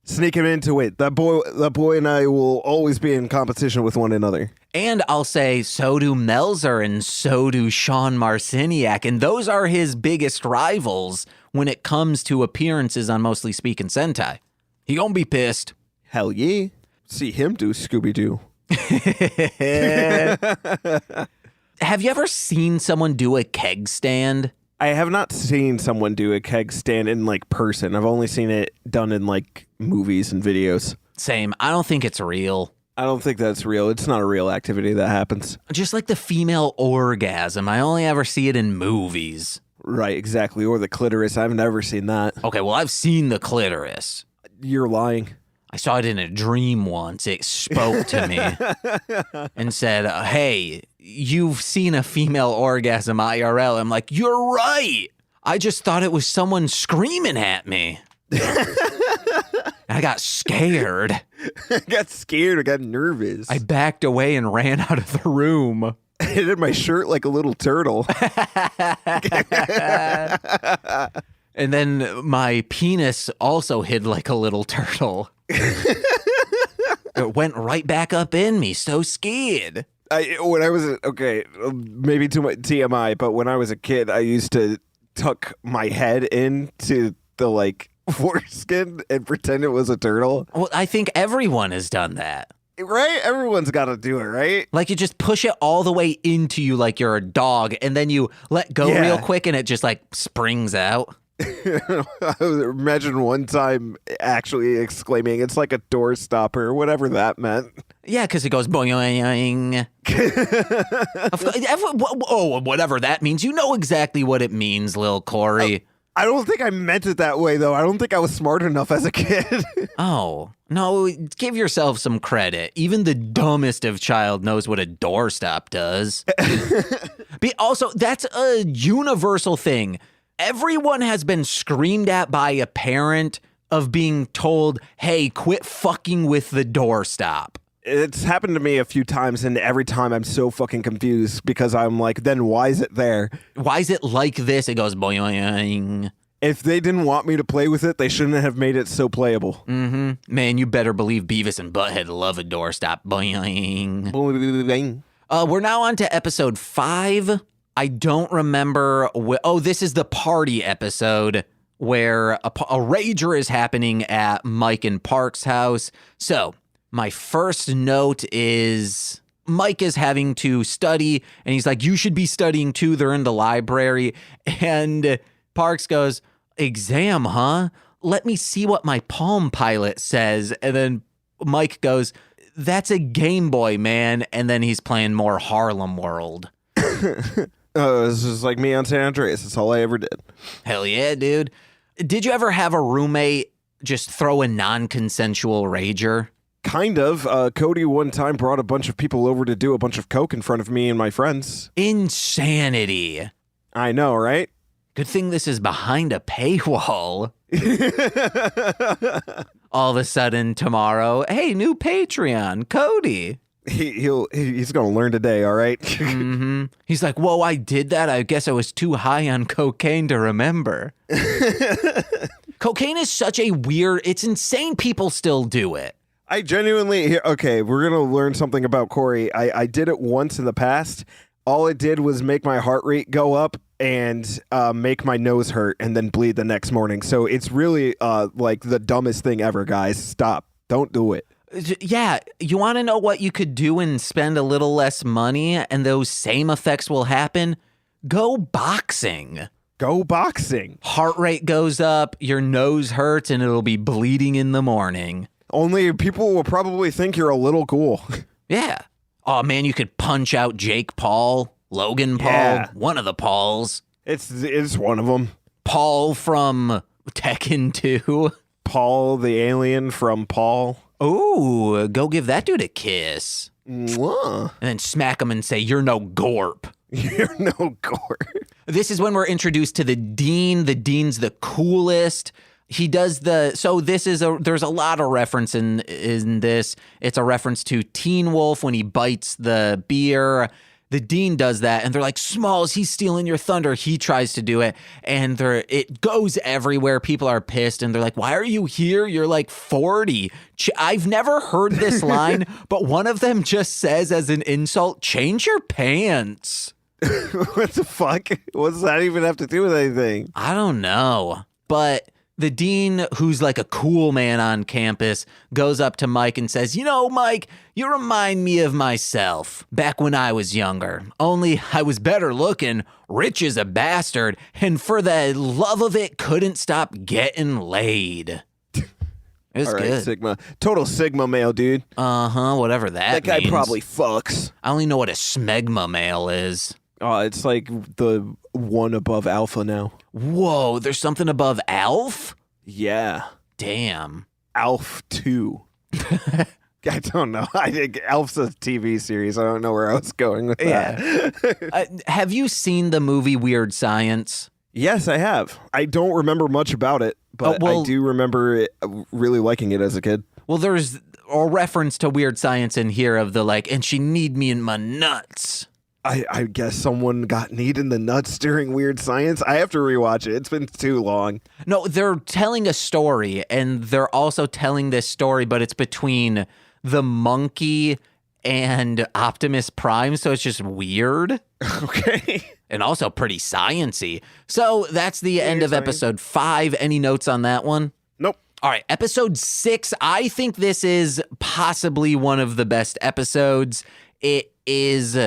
Sneak him into it. That boy and I will always be in competition with one another. And I'll say, so do Melzer and so do Sean Marciniak. And those are his biggest rivals when it comes to appearances on Mostly Speakin' Sentai. He gonna be pissed. Hell yeah. See him do Scooby-Doo. Have you ever seen someone do a keg stand? I have not seen someone do a keg stand in like person. I've only seen it done in like movies and videos. Same. I don't think it's real. I don't think that's real. It's not a real activity that happens. Just like the female orgasm. I only ever see it in movies. Right, exactly. Or the clitoris. I've never seen that. Okay, well, I've seen the clitoris. You're lying. I saw it in a dream once. It spoke to me and said, hey, you've seen a female orgasm IRL. I'm like, you're right. I just thought it was someone screaming at me. I got scared. I got scared. I got nervous. I backed away and ran out of the room. I hid my shirt like a little turtle. And then my penis also hid like a little turtle. It went right back up in me, so scared. When I was maybe too much TMI, but when I was a kid, I used to tuck my head into the like foreskin and pretend it was a turtle. Well, I think everyone has done that. Right? Everyone's got to do it, right? Like you just push it all the way into you like you're a dog, and then you let go real quick and it just like springs out. I imagine one time actually exclaiming, it's like a door stopper, whatever that meant. Yeah, because it goes boing. Oh, whatever that means. You know exactly what it means, Lil Corey. I don't think I meant it that way, though. I don't think I was smart enough as a kid. Oh, no, give yourself some credit. Even the dumbest of child knows what a doorstop does. But also, that's a universal thing. Everyone has been screamed at by a parent of being told, hey, quit fucking with the doorstop. It's happened to me a few times, and every time I'm so fucking confused because I'm like, then why is it there? Why is it like this? It goes boing. If they didn't want me to play with it, they shouldn't have made it so playable. Mm-hmm. Man, you better believe Beavis and Butthead love a doorstop. Boing. We're now on to episode 5. I don't remember. This is the party episode where a rager is happening at Mike and Park's house. So my first note is Mike is having to study, and he's like, you should be studying too. They're in the library. And Parks goes, exam, huh? Let me see what my Palm Pilot says. And then Mike goes, that's a Game Boy, man. And then he's playing more Harlem World. This is like me on San Andreas. That's all I ever did. Hell yeah, dude. Did you ever have a roommate just throw a non-consensual rager? Kind of. Cody one time brought a bunch of people over to do a bunch of coke in front of me and my friends. Insanity. I know, right? Good thing this is behind a paywall. All of a sudden tomorrow, hey, new Patreon, Cody. He's gonna learn today, all right? He's like, whoa, I did that? I guess I was too high on cocaine to remember. Cocaine is such a weird, it's insane people still do it. I genuinely, okay, we're gonna learn something about Corey. I did it once in the past. All it did was make my heart rate go up and make my nose hurt and then bleed the next morning. So it's really like the dumbest thing ever, guys. Stop. Don't do it. Yeah, you want to know what you could do and spend a little less money and those same effects will happen? Go boxing. Go boxing. Heart rate goes up, your nose hurts, and it'll be bleeding in the morning. Only people will probably think you're a little cool. Yeah. Oh, man, you could punch out Jake Paul, Logan Paul, Yeah. one of the Pauls. It's one of them. Paul from Tekken 2. Paul the alien from Paul. Ooh, go give that dude a kiss. Mwah. And then smack him and say, you're no gorp. You're no gore. This is when we're introduced to the dean. The dean's the coolest. He does there's a lot of reference in this. It's a reference to Teen Wolf when he bites the beer. The dean does that, and they're like, Smalls, he's stealing your thunder. He tries to do it, and it goes everywhere. People are pissed, and they're like, why are you here? You're like 40. I've never heard this line, but one of them just says as an insult, change your pants. What the fuck? What does that even have to do with anything? I don't know, but the dean, who's like a cool man on campus, goes up to Mike and says, Mike, you remind me of myself back when I was younger. Only I was better looking, rich as a bastard, and for the love of it, couldn't stop getting laid. It was All right, good. Sigma. Total Sigma male, dude. Whatever that That guy means. probably fucks. I only know what a smegma male is. It's like the one above alpha now. Whoa, there's something above Alf? Yeah. Damn. Alf 2. I don't know. I think Alf's a TV series. I don't know where I was going with that. Have you seen the movie Weird Science? Yes, I have. I don't remember much about it, but I do remember it, really liking it as a kid. Well, there's a reference to Weird Science in here of the and she need me in my nuts. I guess someone got kneed in the nuts during Weird Science. I have to rewatch it. It's been too long. No, they're telling a story, and they're also telling this story, but it's between the monkey and Optimus Prime, so it's just weird. Okay. And also pretty science-y. So that's the end of episode 5. Any notes on that one? Nope. All right, episode 6. I think this is possibly one of the best episodes. It is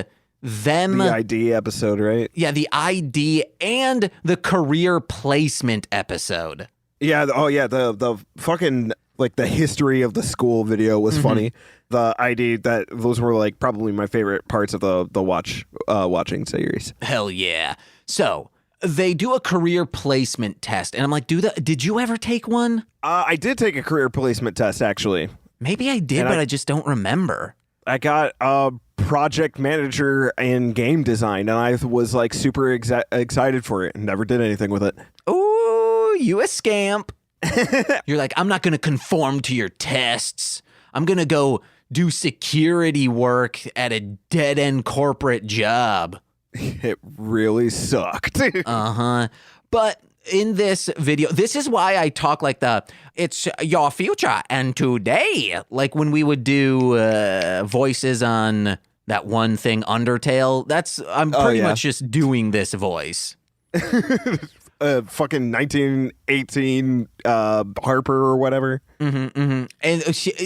them. The ID episode, right? Yeah, the ID and the career placement episode. Yeah. Oh, yeah. The fucking the history of the school video was funny. The ID those were probably my favorite parts of the watching series. Hell yeah. So they do a career placement test, and I'm like, did you ever take one? I did take a career placement test, actually. Maybe I did, but I just don't remember. I got a project manager in game design, and I was super excited for it and never did anything with it. Ooh, you a scamp. You're like, I'm not going to conform to your tests. I'm going to go do security work at a dead-end corporate job. It really sucked. But in this video, this is why I talk like it's your future and today. Like when we would do voices on that one thing, Undertale, I'm pretty much just doing this voice. Fucking 1918 Harper or whatever. And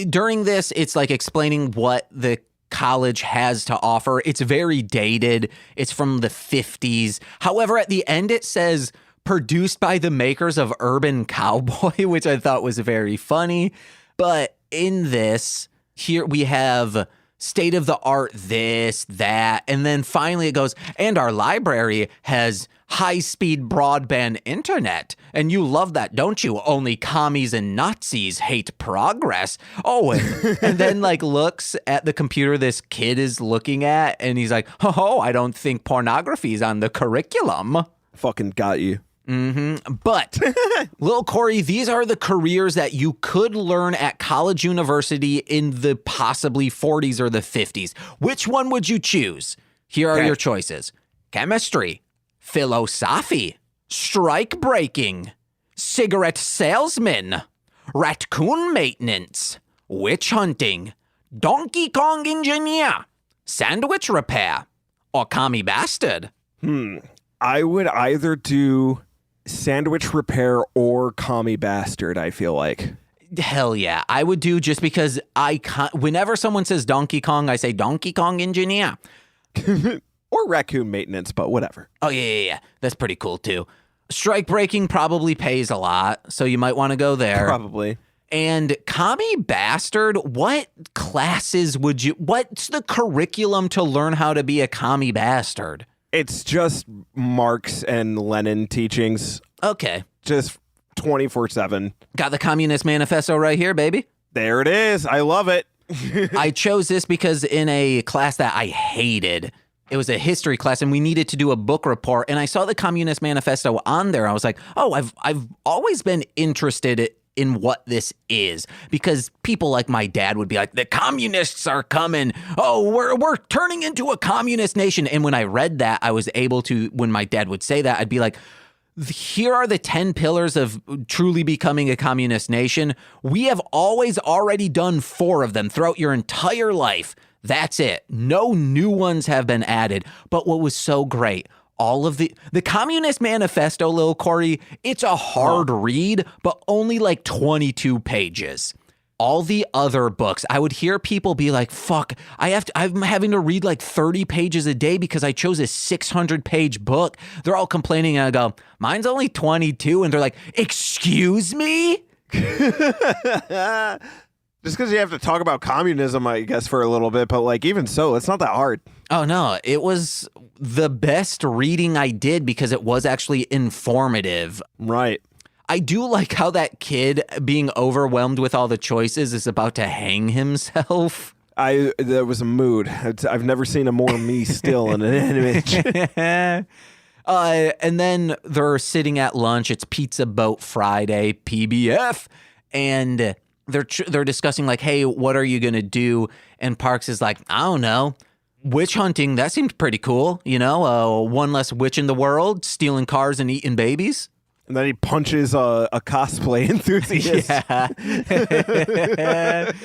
during this, it's explaining what the college has to offer. It's very dated. It's from the 50s. However, at the end, it says produced by the makers of Urban Cowboy, which I thought was very funny. But in this, here we have state of the art this, that, and then finally it goes, and our library has high-speed broadband internet. And you love that, don't you? Only commies and Nazis hate progress. Oh, and then looks at the computer this kid is looking at, and he's like, oh, I don't think pornography is on the curriculum. Fucking got you. But, Lil Corey, these are the careers that you could learn at college university in the possibly 40s or the 50s. Which one would you choose? Here are your choices. Chemistry, philosophy, strike breaking, cigarette salesman, raccoon maintenance, witch hunting, Donkey Kong engineer, sandwich repair, or commie bastard. I would either do sandwich repair or commie bastard, I feel like. Hell yeah. I would do, just because whenever someone says Donkey Kong, I say Donkey Kong engineer. Or raccoon maintenance, but whatever. Oh, yeah. That's pretty cool, too. Strike breaking probably pays a lot, so you might want to go there. Probably. And commie bastard, what classes what's the curriculum to learn how to be a commie bastard? It's just Marx and Lenin teachings. Okay. Just 24/7. Got the Communist Manifesto right here, baby. There it is. I love it. I chose this because in a class that I hated, it was a history class, and we needed to do a book report, and I saw the Communist Manifesto on there. I was like, oh, I've always been interested in what this is, because people like my dad would be like, the communists are coming. Oh, we're turning into a communist nation. And when I read that, I was able to, when my dad would say that, I'd be like, here are the 10 pillars of truly becoming a communist nation. We have always already done 4 of them throughout your entire life. That's it. No new ones have been added. But what was so great, all of the Communist Manifesto, Lil Corey, it's a hard read, but only like 22 pages. All the other books, I would hear people be like, fuck, I'm having to read like 30 pages a day because I chose a 600-page book. They're all complaining, and I go, mine's only 22. And they're like, excuse me? Just because you have to talk about communism, I guess, for a little bit, but like even so, it's not that hard. Oh, no, it was the best reading I did because it was actually informative. Right. I do like how that kid being overwhelmed with all the choices is about to hang himself. There was a mood. I've never seen a more me still in an image. And then they're sitting at lunch. It's Pizza Boat Friday, PBF, and they're discussing like, hey, what are you gonna do? And Parks is like, I don't know. Witch hunting, that seemed pretty cool. You know, one less witch in the world, stealing cars and eating babies. And then he punches a cosplay enthusiast. Yeah.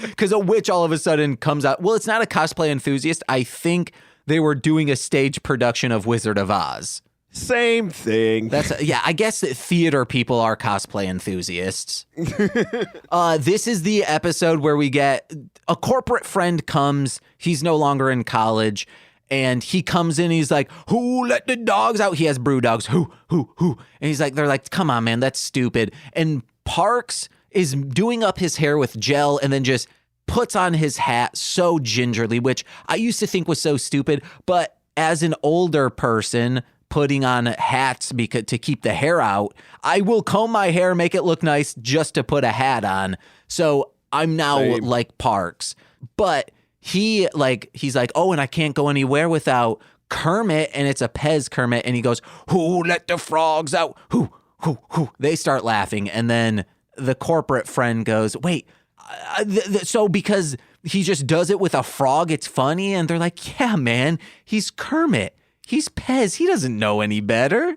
Because a witch all of a sudden comes out. Well, it's not a cosplay enthusiast. I think they were doing a stage production of Wizard of Oz. Same thing. I guess that theater people are cosplay enthusiasts. This is the episode where we get a corporate friend comes. He's no longer in college. And he comes in, he's like, who let the dogs out? He has brew dogs. Who? And he's like, they're like, come on, man, that's stupid. And Parks is doing up his hair with gel and then just puts on his hat so gingerly, which I used to think was so stupid. But as an older person putting on hats to keep the hair out, I will comb my hair, make it look nice just to put a hat on. So I'm now like Parks. But he's like, oh, and I can't go anywhere without Kermit, and it's a Pez Kermit, and he goes, who let the frogs out? Who? They start laughing, and then the corporate friend goes, wait, so because he just does it with a frog, it's funny? And they're like, yeah, man, he's Kermit. He's Pez. He doesn't know any better.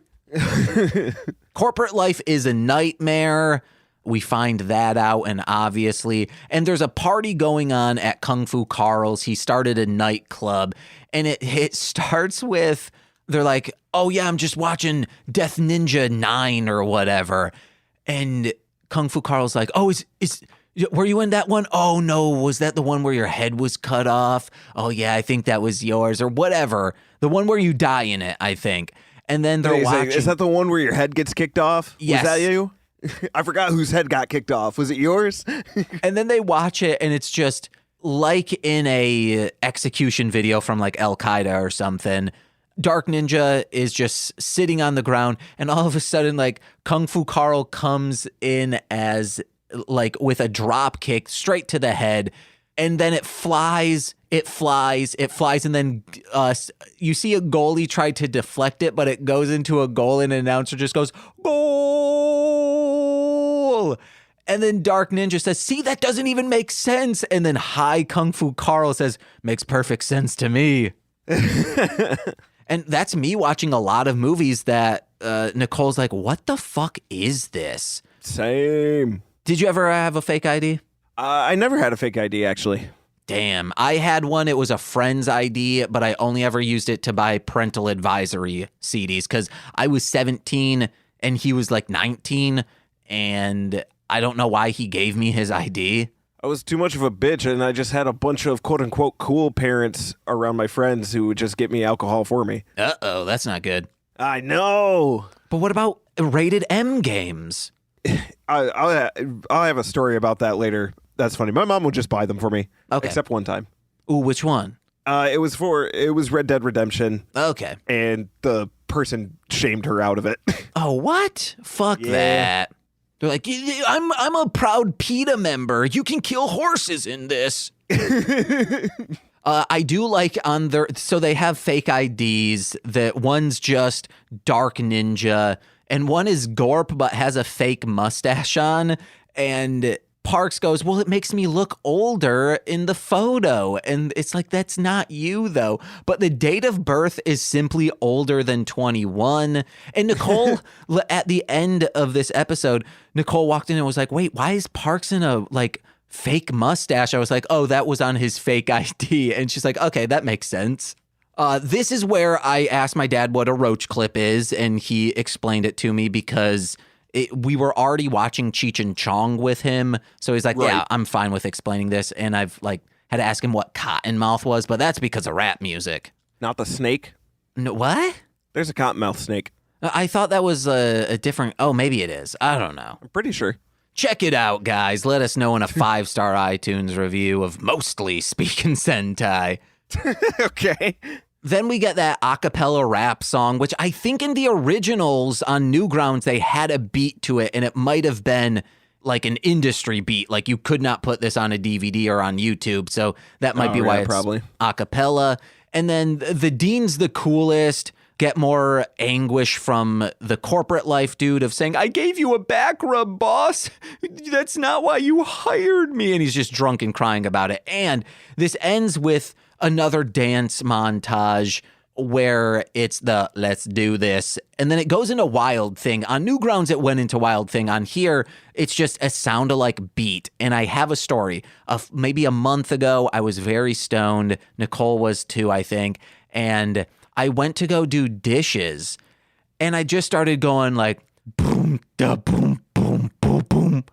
Corporate life is a nightmare. We find that out, and there's a party going on at Kung Fu Carl's. He started a nightclub, and it starts with, they're like, oh yeah, I'm just watching Death Ninja 9 or whatever. And Kung Fu Carl's like, oh, were you in that one? Oh no, was that the one where your head was cut off? Oh yeah, I think that was yours, or whatever. The one where you die in it, I think. And then they're watching. Is that the one where your head gets kicked off? Yes. Was that you? I forgot whose head got kicked off. Was it yours? And then they watch it, and it's just like in a execution video from like Al Qaeda or something. Dark Ninja is just sitting on the ground, and all of a sudden, like, Kung Fu Carl comes in as like with a drop kick straight to the head, and then it flies It flies, and then you see a goalie try to deflect it, but it goes into a goal, and an announcer just goes, goal! And then Dark Ninja says, see, that doesn't even make sense. And then High Kung Fu Carl says, makes perfect sense to me. And that's me watching a lot of movies that Nicole's like, what the fuck is this? Same. Did you ever have a fake ID? I never had a fake ID, actually. Damn, I had one. It was a friend's ID, but I only ever used it to buy parental advisory CDs because I was 17 and he was like 19, and I don't know why he gave me his ID. I was too much of a bitch, and I just had a bunch of quote-unquote cool parents around my friends who would just get me alcohol for me. Uh-oh, that's not good. I know. But what about rated M games? I'll have a story about that later. That's funny. My mom would just buy them for me. Okay. Except one time. Ooh, which one? It was Red Dead Redemption. Okay. And the person shamed her out of it. Oh, what? Fuck that. They're like, I'm a proud PETA member. You can kill horses in this. I do like so they have fake IDs. That one's just Dark Ninja, and one is Gorp but has a fake mustache on. And Parks goes, well, it makes me look older in the photo. And it's like, that's not you, though. But the date of birth is simply older than 21. And Nicole, at the end of this episode, Nicole walked in and was like, wait, why is Parks in a, fake mustache? I was like, oh, that was on his fake ID. And she's like, okay, that makes sense. This is where I asked my dad what a roach clip is, and he explained it to me because we were already watching Cheech and Chong with him. So he's like, right. Yeah, I'm fine with explaining this. And I've had to ask him what Cottonmouth was, but that's because of rap music. Not the snake? No, what? There's a cottonmouth snake. I thought that was a different, maybe it is. I don't know. I'm pretty sure. Check it out, guys. Let us know in a 5-star iTunes review of Mostly Speaking Sentai. Okay. Then we get that a cappella rap song, which I think in the originals on Newgrounds, they had a beat to it, and it might have been like an industry beat. Like you could not put this on a DVD or on YouTube, so that might be why it's probably a cappella. And then the Dean's the coolest. Get more anguish from the corporate life dude of saying, I gave you a back rub, boss. That's not why you hired me. And he's just drunk and crying about it. And this ends with another dance montage where it's the let's do this. And then it goes into Wild Thing. On Newgrounds, it went into Wild Thing. On here, it's just a sound-alike beat. And I have a story. Maybe a month ago, I was very stoned. Nicole was too, I think. And I went to go do dishes. And I just started going like, boom, da, boom, boom, boom, boom.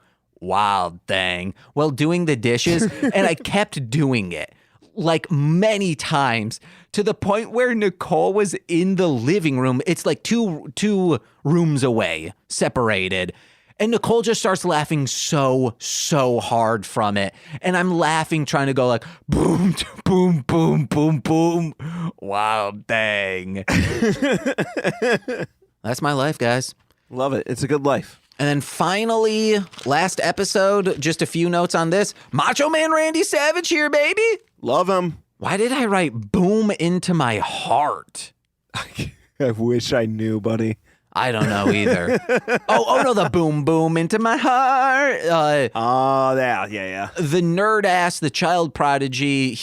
Wild Thing. Well, doing the dishes. And I kept doing it. Like many times, to the point where Nicole was in the living room. It's like two rooms away, separated. And Nicole just starts laughing so hard from it. And I'm laughing, trying to go like, boom, boom, boom, boom, boom. Wild Thing. That's my life, guys. Love it. It's a good life. And then finally, last episode, just a few notes on this. Macho Man Randy Savage here, baby. Love him. Why did I write boom into my heart? I wish I knew, buddy. I don't know either. oh no, the boom boom into my heart. Yeah. The nerd ass, the child prodigy.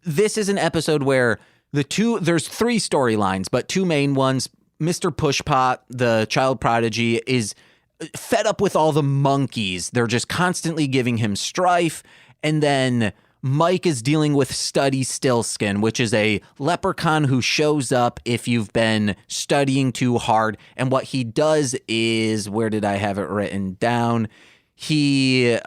This is an episode where there's 3 storylines, but 2 main ones. Mr. Pushpot, the child prodigy, is fed up with all the monkeys. They're just constantly giving him strife. And then Mike is dealing with Study Stillskin, which is a leprechaun who shows up if you've been studying too hard. And what he does is, where did I have it written down? He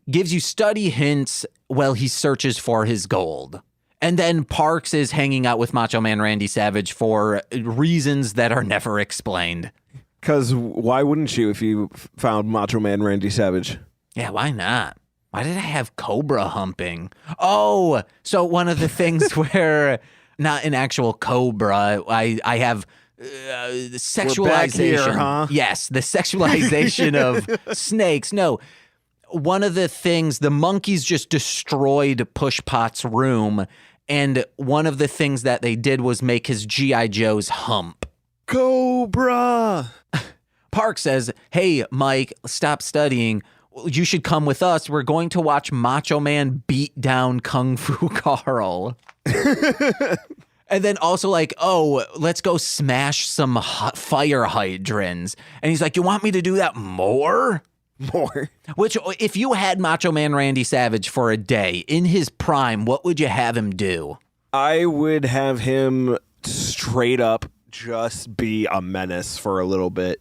gives you study hints while he searches for his gold. And then Parks is hanging out with Macho Man Randy Savage for reasons that are never explained. Because why wouldn't you if you found Macho Man Randy Savage? Yeah, why not? Why did I have cobra humping? Oh, so one of the things where, not an actual cobra, I have sexualization. We're back here, huh? Yes, the sexualization of snakes. No, one of the things, the monkeys just destroyed Pushpot's room, and one of the things that they did was make his G.I. Joe's hump. Cobra! Park says, hey, Mike, stop studying. You should come with us. We're going to watch Macho Man beat down Kung Fu Carl. And then also like, oh, let's go smash some fire hydrants. And he's like, you want me to do that more? More. Which, if you had Macho Man Randy Savage for a day in his prime, what would you have him do? I would have him straight up just be a menace for a little bit.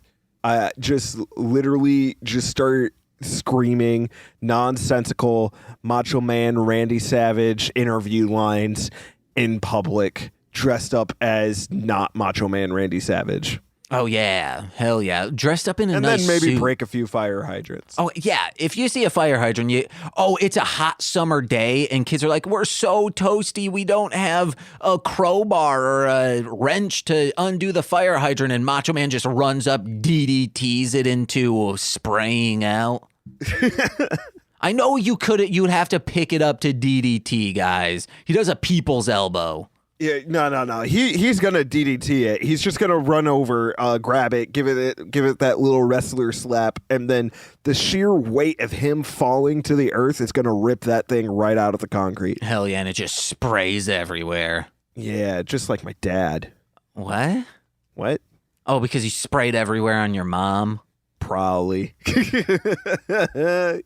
Just literally just start screaming nonsensical Macho Man Randy Savage interview lines in public, dressed up as not Macho Man Randy Savage. Oh, yeah. Hell yeah. Dressed up in a and nice then maybe suit. break a few fire hydrants. Oh, yeah. If you see a fire hydrant, it's a hot summer day, and kids are like, we're so toasty, we don't have a crowbar or a wrench to undo the fire hydrant, and Macho Man just runs up, DDTs it into spraying out. I know you'd have to pick it up to DDT, guys. He does a people's elbow. Yeah, no. He's gonna DDT it. He's just gonna run over, grab it, give it that little wrestler slap, and then the sheer weight of him falling to the earth is gonna rip that thing right out of the concrete. Hell yeah, and it just sprays everywhere. Yeah, just like my dad. What? What? Oh, because you sprayed everywhere on your mom? Probably.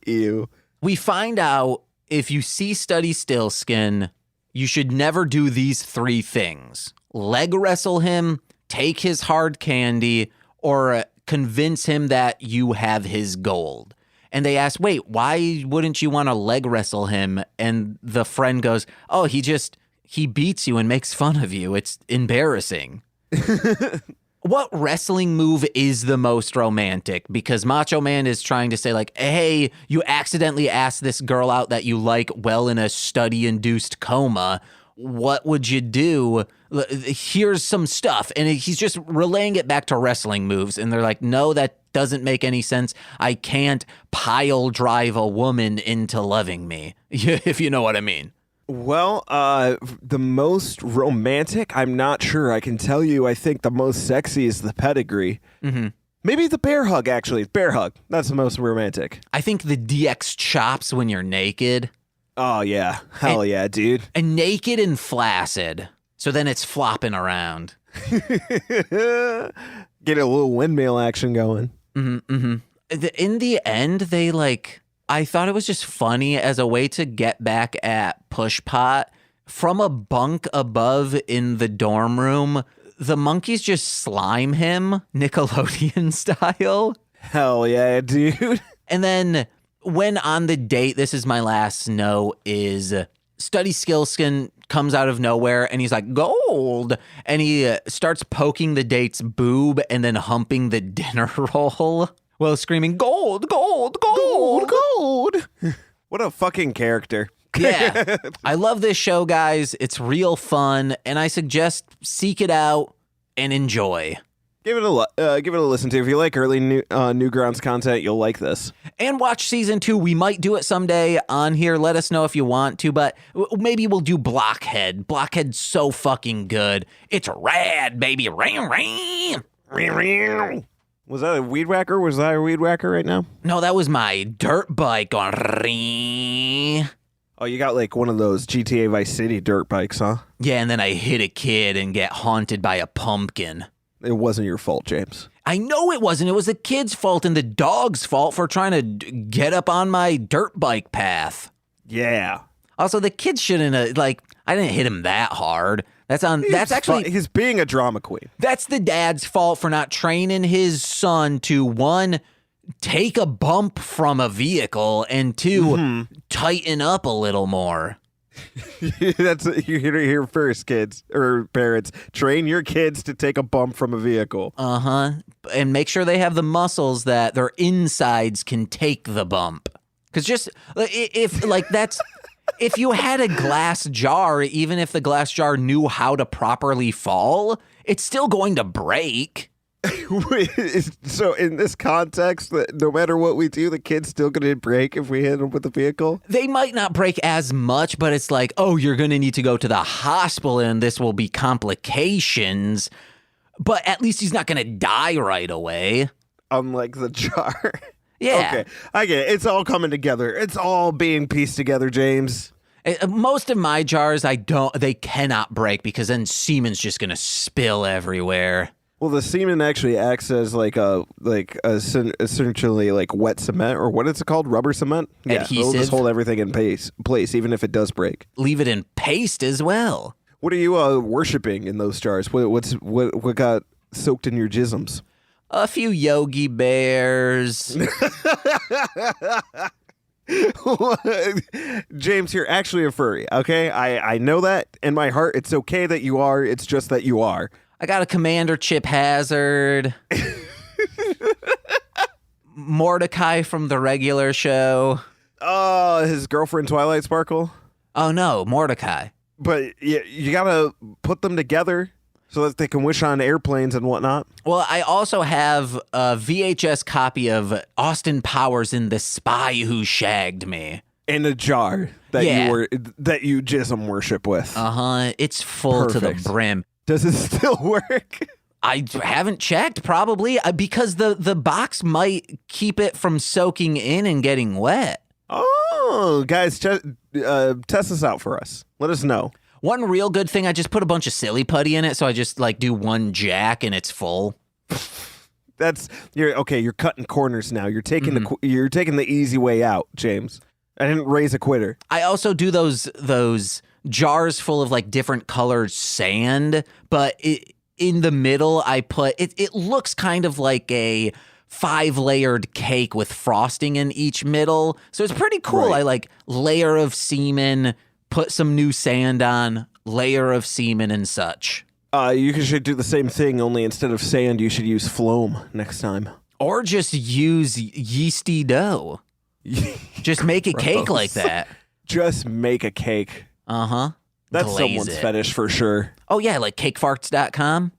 Ew. We find out if you see Study Stillskin, you should never do these 3 things. Leg wrestle him, take his hard candy, or convince him that you have his gold. And they ask, wait, why wouldn't you want to leg wrestle him? And the friend goes, oh, he beats you and makes fun of you. It's embarrassing. What wrestling move is the most romantic? Because Macho Man is trying to say like, hey, you accidentally asked this girl out that you like well in a study-induced coma. What would you do? Here's some stuff. And he's just relaying it back to wrestling moves. And they're like, no, that doesn't make any sense. I can't pile drive a woman into loving me, if you know what I mean. Well, the most romantic, I'm not sure. I can tell you, I think the most sexy is the pedigree. Mm-hmm. Maybe the bear hug, actually. Bear hug. That's the most romantic. I think the DX chops when you're naked. Oh, yeah. Hell yeah, dude. And naked and flaccid. So then it's flopping around. Get a little windmill action going. Mm-hmm, mm-hmm. In the end, they I thought it was just funny as a way to get back at Pushpot. From a bunk above in the dorm room, the monkeys just slime him, Nickelodeon style. Hell yeah, dude. And then when on the date, this is my last note, is Study Skillskin comes out of nowhere and he's like, gold. And he starts poking the date's boob and then humping the dinner roll. While screaming, gold, gold, gold, gold. What a fucking character. Yeah. I love this show, guys. It's real fun, and I suggest seek it out and enjoy. Give it a listen to. If you like early Newgrounds content, you'll like this. And watch season 2. We might do it someday on here. Let us know if you want to, but maybe we'll do Blockhead. Blockhead's so fucking good. It's rad, baby. Ram, ram. Was that a weed whacker? Was that a weed whacker right now? No, that was my dirt bike on. Oh, you got like one of those GTA Vice City dirt bikes, huh? Yeah, and then I hit a kid and get haunted by a pumpkin. It wasn't your fault, James. I know it wasn't. It was the kid's fault and the dog's fault for trying to get up on my dirt bike path. Yeah. Also, the kid shouldn't have, I didn't hit him that hard. He's being a drama queen. That's the dad's fault for not training his son to, 1, take a bump from a vehicle, and 2, tighten up a little more. That's you hear it here first, kids or parents. Train your kids to take a bump from a vehicle. Uh-huh. And make sure they have the muscles that their insides can take the bump. Because just if you had a glass jar, even if the glass jar knew how to properly fall, it's still going to break. So in this context, that no matter what we do, the kid's still going to break if we hit him with the vehicle? They might not break as much, but it's like, oh, you're going to need to go to the hospital and this will be complications. But at least he's not going to die right away. Unlike the jar. Yeah. Okay, I get it. It's all coming together. It's all being pieced together, James. Most of my jars, they cannot break because then semen's just going to spill everywhere. Well, the semen actually acts as essentially like wet cement, or what is it called? Rubber cement? Yeah, it'll Adhesive. just hold everything in place, even if it does break. Leave it in paste as well. What are you worshiping in those jars? What got soaked in your jisms? A few Yogi Bears. James, you're actually a furry, okay? I know that in my heart. It's okay that you are. It's just that you are. I got a Commander Chip Hazard. Mordecai from the regular show. Oh, his girlfriend Twilight Sparkle? Oh no, Mordecai. But you gotta put them together so that they can wish on airplanes and whatnot. Well, I also have a VHS copy of Austin Powers in The Spy Who Shagged Me. In a jar that Yeah. you jism worship with. It's full to Perfect. the brim. Does it still work? I haven't checked, probably, because the box might keep it from soaking in and getting wet. Oh, guys, test this out for us. Let us know. One real good thing, I just put a bunch of silly putty in it, so I just do one jack and it's full. You're cutting corners now. You're taking the easy way out, James. I didn't raise a quitter. I also do those jars full of different colored sand, but in the middle I put it looks kind of like a 5-layered cake with frosting in each middle. So it's pretty cool. Right. I layer of semen, put some new sand on, layer of semen and such. You should do the same thing, only instead of sand, you should use phloem next time. Or just use yeasty dough. Just make a cake like that. Just make a cake. Uh-huh. That's Glaze someone's it. fetish for sure. Oh yeah, like cakefarts.com.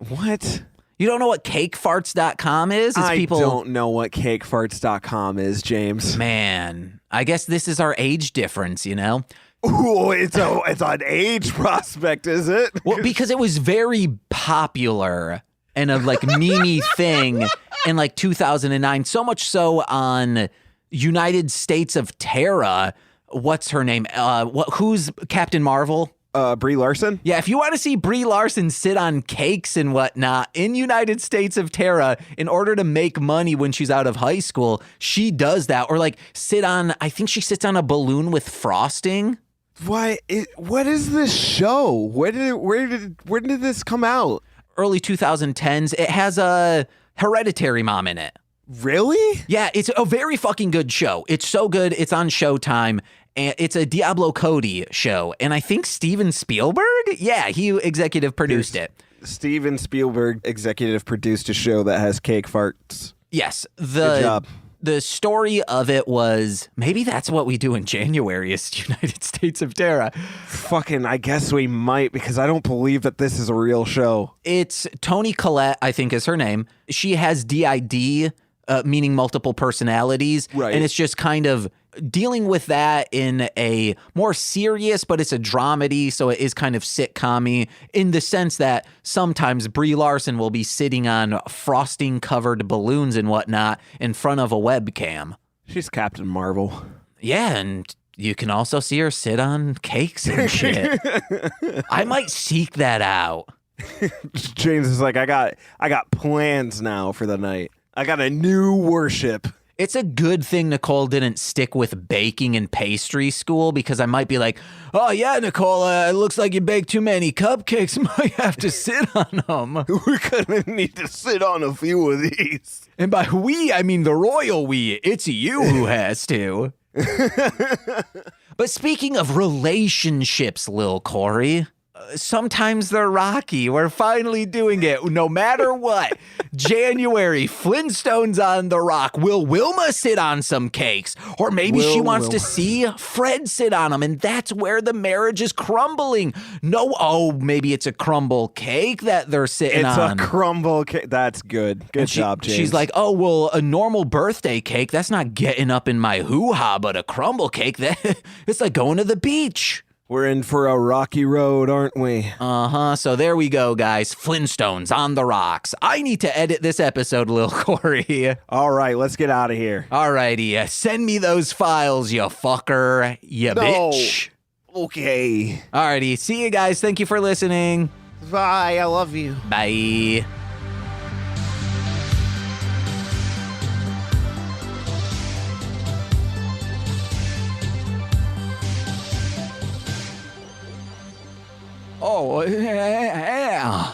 What? You don't know what cakefarts.com is? I don't know what cakefarts.com is, James. Man, I guess this is our age difference, you know? Ooh, it's an age prospect, is it? Well, because it was very popular and a meme thing in 2009. So much so on United States of Terra. What's her name? Who's Captain Marvel? Brie Larson? Yeah, if you want to see Brie Larson sit on cakes and whatnot in United States of Terra in order to make money when she's out of high school, she does that. Or I think she sits on a balloon with frosting. What is this show? Where did this come out? Early 2010s. It has a Hereditary mom in it. Really? Yeah, it's a very fucking good show. It's so good. It's on Showtime. And it's a Diablo Cody show. And I think Steven Spielberg? Yeah, he executive produced it. Steven Spielberg executive produced a show that has cake farts. Yes. Good job. The story of it was, maybe that's what we do in January is United States of Terra. Fucking, I guess we might, because I don't believe that this is a real show. It's Toni Collette, I think is her name. She has DID, meaning multiple personalities. Right. And it's just kind of dealing with that in a more serious, but it's a dramedy, so it is kind of sitcom-y in the sense that sometimes Brie Larson will be sitting on frosting-covered balloons and whatnot in front of a webcam. She's Captain Marvel. Yeah, and you can also see her sit on cakes and shit. I might seek that out. James is like, I got plans now for the night. I got a new worship. It's a good thing Nicole didn't stick with baking and pastry school, because I might be like, oh yeah, Nicole, it looks like you baked too many cupcakes. Might have to sit on them. We're gonna need to sit on a few of these. And by we, I mean the royal we. It's you who has to. But speaking of relationships, Lil Corey, sometimes they're rocky. We're finally doing it. No matter what. January, Flintstones on the rock. Will Wilma sit on some cakes? Or maybe she wants to see Fred sit on them, and that's where the marriage is crumbling. No, maybe it's a crumble cake that they're sitting on. It's a crumble cake. That's good. Good job, James. She's like, oh, well, a normal birthday cake, that's not getting up in my hoo-ha, but a crumble cake, it's like going to the beach. We're in for a rocky road, aren't we? Uh-huh. So there we go, guys. Flintstones on the rocks. I need to edit this episode, Lil Corey. All right, let's get out of here. All righty. Send me those files, you fucker. You bitch. Okay. All righty. See you guys. Thank you for listening. Bye. I love you. Bye. Oh, yeah.